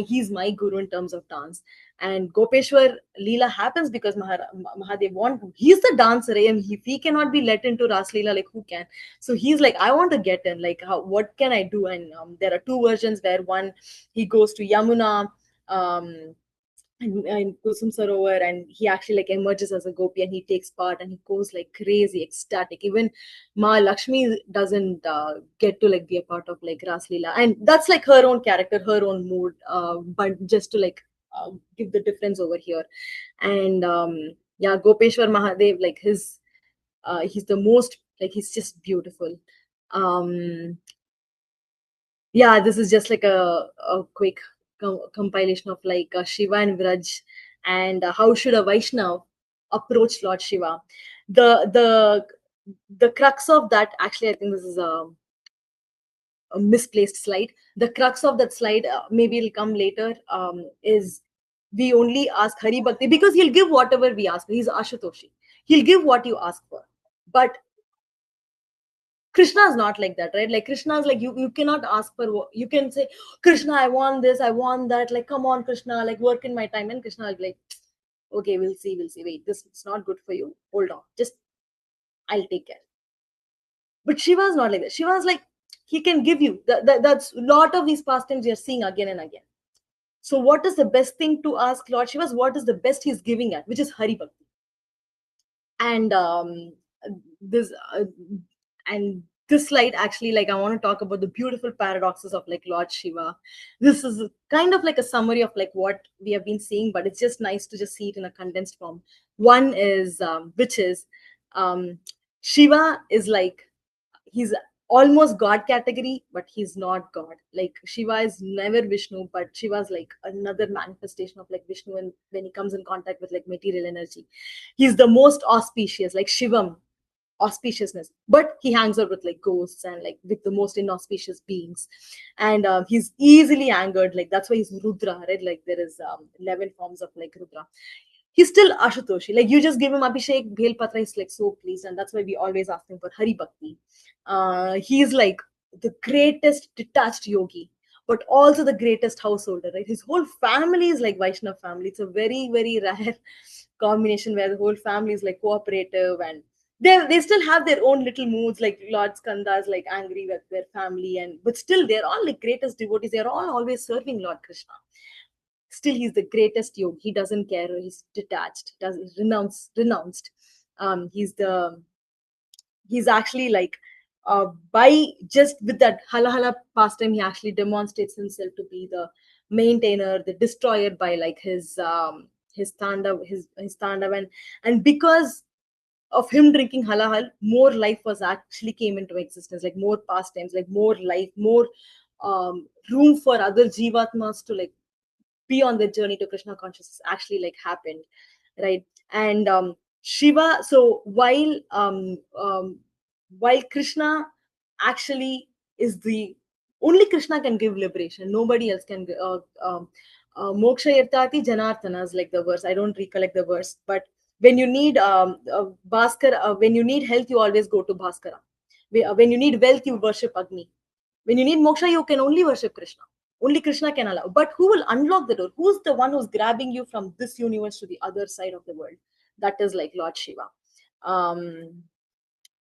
Speaker 1: he's my guru in terms of dance. And Gopeshwar Leela happens because Mahadev he's the dancer, and if he cannot be let into Ras Leela, like who can? So he's like, I want to get in, like, what can I do? And there are two versions where one, he goes to Yamuna, and Kusum Sarovar, and he actually like emerges as a gopi, and he takes part, and he goes like crazy, ecstatic. Even Ma Lakshmi doesn't get to like be a part of like Ras Leela, and that's like her own character, her own mood. But just to like give the difference over here, and yeah, Gopeshwar Mahadev, like he's the most, like, he's just beautiful. Yeah, this is just like a quick compilation of like Shiva and Vraj, and how should a Vaishnav approach Lord Shiva. The crux of that, actually, I think this is a misplaced slide. The crux of that slide, maybe it'll come later, is we only ask Hari Bhakti because he'll give whatever we ask. He's Ashutoshi. He'll give what you ask for. But Krishna is not like that, right? Like Krishna is like, you cannot ask for what you can say, Krishna, I want this, I want that. Like, come on, Krishna, like work in my time. And Krishna will be like, okay, we'll see. Wait, this is not good for you. Hold on, just I'll take care. But Shiva is not like that. Shiva is like, he can give you. That's a lot of these pastimes you're seeing again and again. So what is the best thing to ask Lord Shiva? What is the best he's giving at, which is Hari Bhakti. And this and this slide, actually, like, I want to talk about the beautiful paradoxes of like Lord Shiva. This is kind of like a summary of like what we have been seeing, but it's just nice to just see it in a condensed form. One is which is Shiva is like, he's almost God category, but he's not God. Like Shiva is never Vishnu, but Shiva's like another manifestation of like Vishnu, and when he comes in contact with like material energy, he's the most auspicious, like Shivam, auspiciousness, but he hangs out with like ghosts and like with the most inauspicious beings. And he's easily angered, like that's why he's Rudra, right? Like there is 11 forms of like Rudra. He's still Ashutoshi. Like you just give him Abhishek, Bhel Patra, he's like so pleased, and that's why we always ask him for Hari Bhakti. He's like the greatest detached yogi, but also the greatest householder, right? His whole family is like Vaishnav family. It's a very, very rare combination where the whole family is like cooperative, and they still have their own little moods. Like Lord Skanda is like angry with their family, and but still they're all like greatest devotees. They're all always serving Lord Krishna. still he's the greatest yogi. He doesn't care. He's detached. He's renounced. He's actually like, by just with that hala hala pastime, he actually demonstrates himself to be the maintainer, the destroyer by like his tandav, and because of him drinking halahal, more life was actually came into existence, like more pastimes, like more life, more room for other jivatmas to like be on the journey to Krishna consciousness actually like happened, right? And Shiva. So while Krishna actually is the only Krishna can give liberation. Nobody else can. Moksha yartati janartana is like the verse. I don't recollect the verse, but when you need when you need health, you always go to Bhaskara. When you need wealth, you worship Agni. When you need moksha, you can only worship Krishna. Only Krishna can allow. But who will unlock the door? Who's the one who's grabbing you from this universe to the other side of the world? That is like Lord Shiva.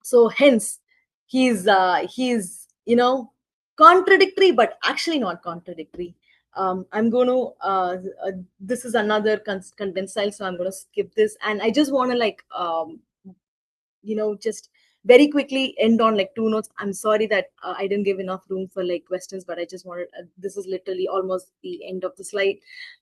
Speaker 1: So hence, he's contradictory, but actually not contradictory. I'm going to this is another condensed style, so I'm going to skip this, and I just want to like just very quickly end on like two notes. I'm sorry that I didn't give enough room for like questions, but I just wanted this is literally almost the end of the slide,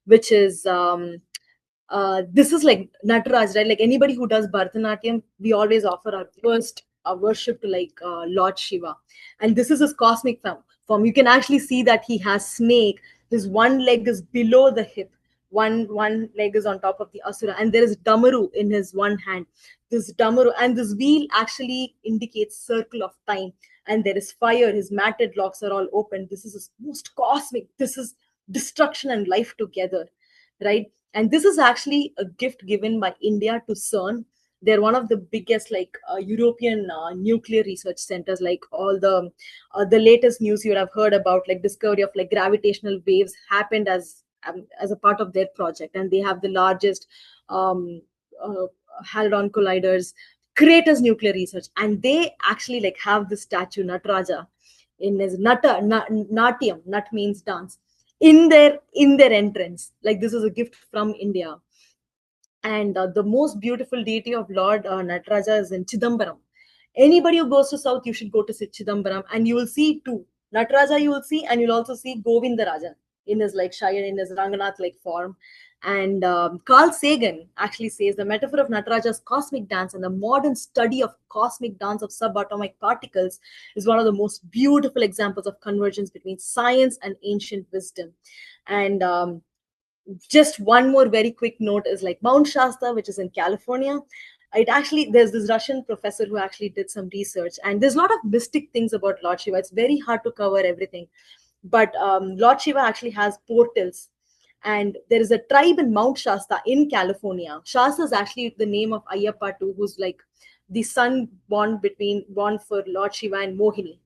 Speaker 1: which is this is like Nataraj, right? Like anybody who does Bharatanatyam, we always offer our first worship to like Lord Shiva, and this is his cosmic form. You can actually see that he has snake. His one leg is below the hip, one leg is on top of the asura, and there is damaru in his one hand. This damaru and this wheel actually indicates circle of time, and there is fire. His matted locks are all open. This is his most cosmic. This is destruction and life together, right? And this is actually a gift given by India to CERN. They're one of the biggest like European nuclear research centers. Like all the latest news you would have heard about, like discovery of like gravitational waves happened as a part of their project, and they have the largest uh, hadron colliders, greatest nuclear research, and they actually like have the statue Nataraja in his Natyam. Nat means dance, in their entrance. Like this is a gift from India. And the most beautiful deity of Lord Nataraja is in Chidambaram. Anybody who goes to south, you should go to Chidambaram, and you will see two Nataraja. You will see, and you'll also see Govindaraja in his like Shire, in his Ranganath like form. And Carl Sagan actually says the metaphor of Nataraja's cosmic dance and the modern study of cosmic dance of subatomic particles is one of the most beautiful examples of convergence between science and ancient wisdom. And just one more very quick note is like Mount Shasta, which is in California. It actually, there's this Russian professor who actually did some research, and there's a lot of mystic things about Lord Shiva. It's very hard to cover everything, but Lord Shiva actually has portals, and there is a tribe in Mount Shasta in California. Shasta is actually the name of Ayyappa too, who's like the son born for Lord Shiva and Mohini.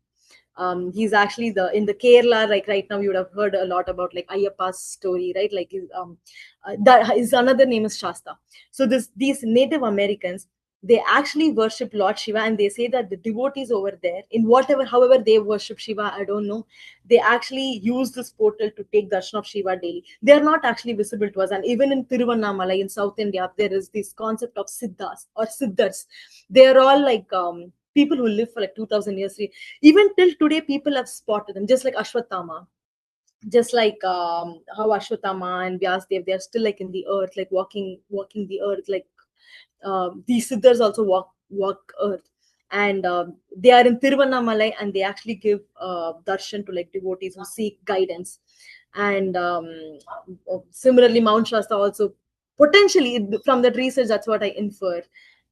Speaker 1: He's actually in the Kerala, like right now you would have heard a lot about like Ayyappa's story, right? Like that his another name is Shasta. So these Native Americans, they actually worship Lord Shiva, and they say that the devotees over there, in however they worship Shiva, I don't know, they actually use this portal to take darshan of Shiva daily. They are not actually visible to us. And even in Tiruvannamalai in South India, there is this concept of siddhas or siddhars. They are all like people who live for like 2000 years. Even till today, people have spotted them, just like Ashwatthama. Just like how Ashwatthama and Vyasdev, they're still like in the earth, like walking the earth. Like these siddhars also walk earth, and they are in Tiruvannamalai, and they actually give darshan to like devotees who seek guidance. And similarly, Mount Shasta also potentially, from that research, that's what I infer.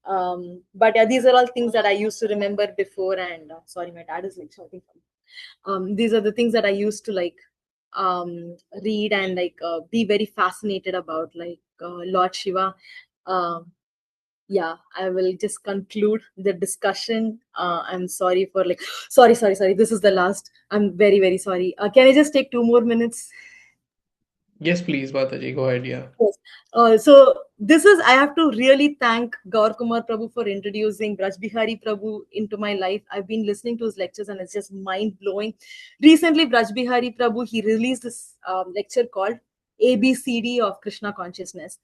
Speaker 1: But yeah, these are all things that I used to remember before. And sorry, my dad is like shouting. These are the things that I used to like read and like be very fascinated about, like Lord Shiva. Yeah, I will just conclude the discussion. I'm sorry for like sorry. This is the last. I'm very, very sorry. Can I just take 2 more minutes?
Speaker 3: Yes, please, Mataji, go ahead. Yeah.
Speaker 1: Yes. So this is, I have to really thank Gaur Kumar Prabhu for introducing Braj Bihari Prabhu into my life. I've been listening to his lectures, and it's just mind blowing. Recently, Braj Bihari Prabhu, he released this lecture called ABCD of Krishna consciousness.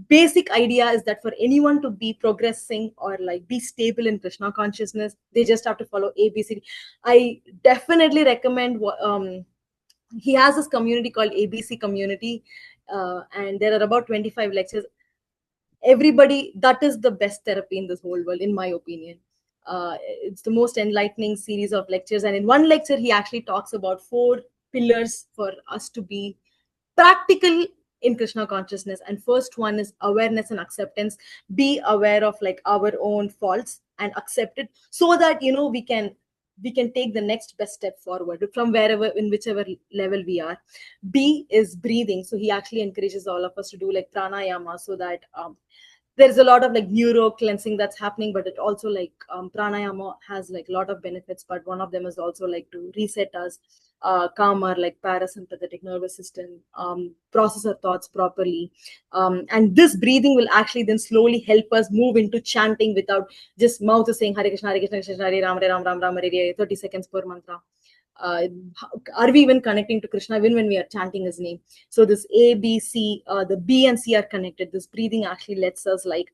Speaker 1: Basic idea is that for anyone to be progressing or like be stable in Krishna consciousness, they just have to follow ABCD. I definitely recommend he has this community called ABC community, and there are about 25 lectures. Everybody, that is the best therapy in this whole world, in my opinion. It's the most enlightening series of lectures, and in one lecture he actually talks about 4 pillars for us to be practical in Krishna consciousness. And first one is awareness and acceptance. Be aware of like our own faults and accept it, so that we can take the next best step forward from wherever, in whichever level we are. B is breathing. So he actually encourages all of us to do like pranayama, so that there's a lot of like neuro cleansing that's happening, but it also like pranayama has like a lot of benefits, but one of them is also like to reset us, calm our like parasympathetic nervous system, process our thoughts properly, and this breathing will actually then slowly help us move into chanting without just mouth is saying Hare Krishna, Hare Krishna, Krishna Krishna, Hare Ram, Hare Ram, Ram Ram, Hare Hare, 30 seconds per mantra. uh, are we even connecting to Krishna even when we are chanting his name? So this A, B, C, the B and C are connected. This breathing actually lets us like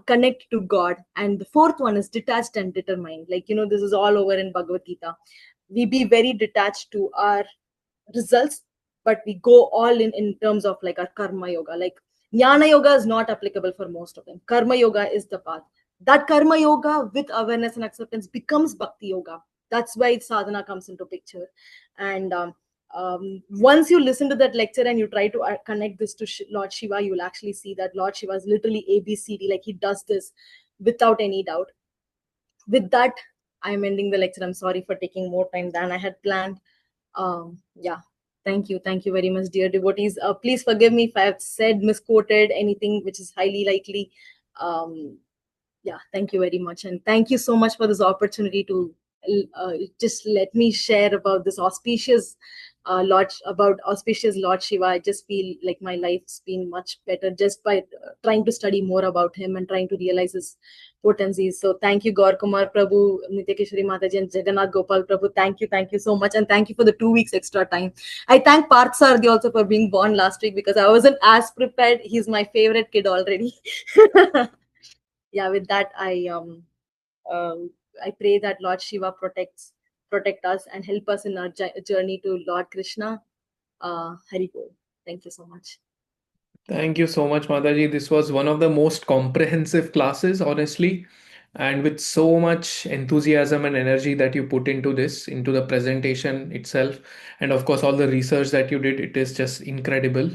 Speaker 1: connect to God. And the fourth one is detached and determined. Like, this is all over in Bhagavad Gita. We be very detached to our results, but we go all in terms of like our karma yoga. Like jnana yoga is not applicable for most of them. Karma yoga is the path. That karma yoga with awareness and acceptance becomes bhakti yoga. That's why sadhana comes into picture. And once you listen to that lecture and you try to connect this to Lord Shiva, you will actually see that Lord Shiva is literally ABCD. Like he does this without any doubt. With that, I'm ending the lecture. I'm sorry for taking more time than I had planned. Yeah, thank you very much, dear devotees. Please forgive me if I have said, misquoted anything which is highly likely. Yeah, thank you very much, and thank you so much for this opportunity to just let me share about this auspicious Lord Shiva. I just feel like my life's been much better just by trying to study more about him and trying to realize his potencies. So thank you, Gaur Kumar Prabhu, Nityakeshwari Mataji, and Jagannath Gopal Prabhu. Thank you so much, and thank you for the 2 weeks extra time. I thank Parth Sardi also for being born last week, because I wasn't as prepared. He's my favorite kid already. Yeah, with that, uh, I pray that Lord Shiva protect us and help us in our journey to Lord Krishna. Hari Bol. Thank you so much.
Speaker 3: Thank you so much, Mataji. This was one of the most comprehensive classes, honestly, and with so much enthusiasm and energy that you put into this, into the presentation itself, and of course, all the research that you did. It is just incredible.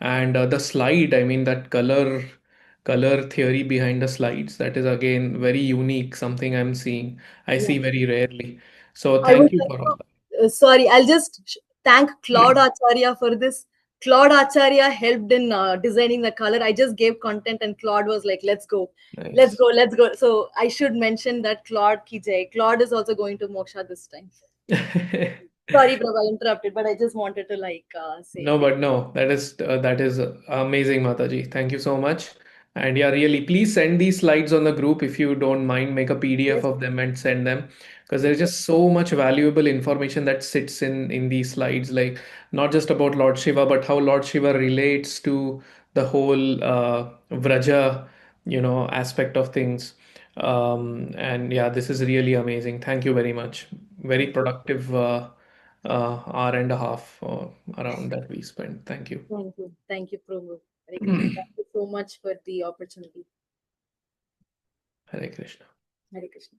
Speaker 3: And the slide, I mean, that color theory behind the slides, that is again very unique, something I'm seeing. I
Speaker 1: Yeah.
Speaker 3: see very rarely. So
Speaker 1: I would
Speaker 3: thank you
Speaker 1: like
Speaker 3: for all
Speaker 1: sorry, I'll just thank Claude
Speaker 3: that.
Speaker 1: Acharya for this. Claude Acharya helped in designing the color. I just gave content and Claude was like, let's go. Let's
Speaker 3: Nice.
Speaker 1: go, let's go. So I should mention that Claude ki jai. Claude is also going to Moksha this time. Sorry, Prabha, I interrupted, but I just wanted to like say
Speaker 3: No,
Speaker 1: thank
Speaker 3: but no, that is amazing, Mataji. Thank you so much. And yeah, really, please send these slides on the group if you don't mind. Make a
Speaker 1: you.
Speaker 3: PDF
Speaker 1: Yes,
Speaker 3: of them and send them, because there's
Speaker 1: yes,
Speaker 3: just so much valuable information that sits in these slides. Like not just about Lord Shiva, but how Lord Shiva relates to the whole Vraja, aspect of things. And yeah, this is really amazing. Thank you very much. Very
Speaker 1: thank you.
Speaker 3: productive. Hour and a half around that we spent. Thank you.
Speaker 1: Thank you. Thank you, Prabhu. Hare Krishna. Thank you so much for the opportunity.
Speaker 3: Hare Krishna.
Speaker 1: Hare Krishna.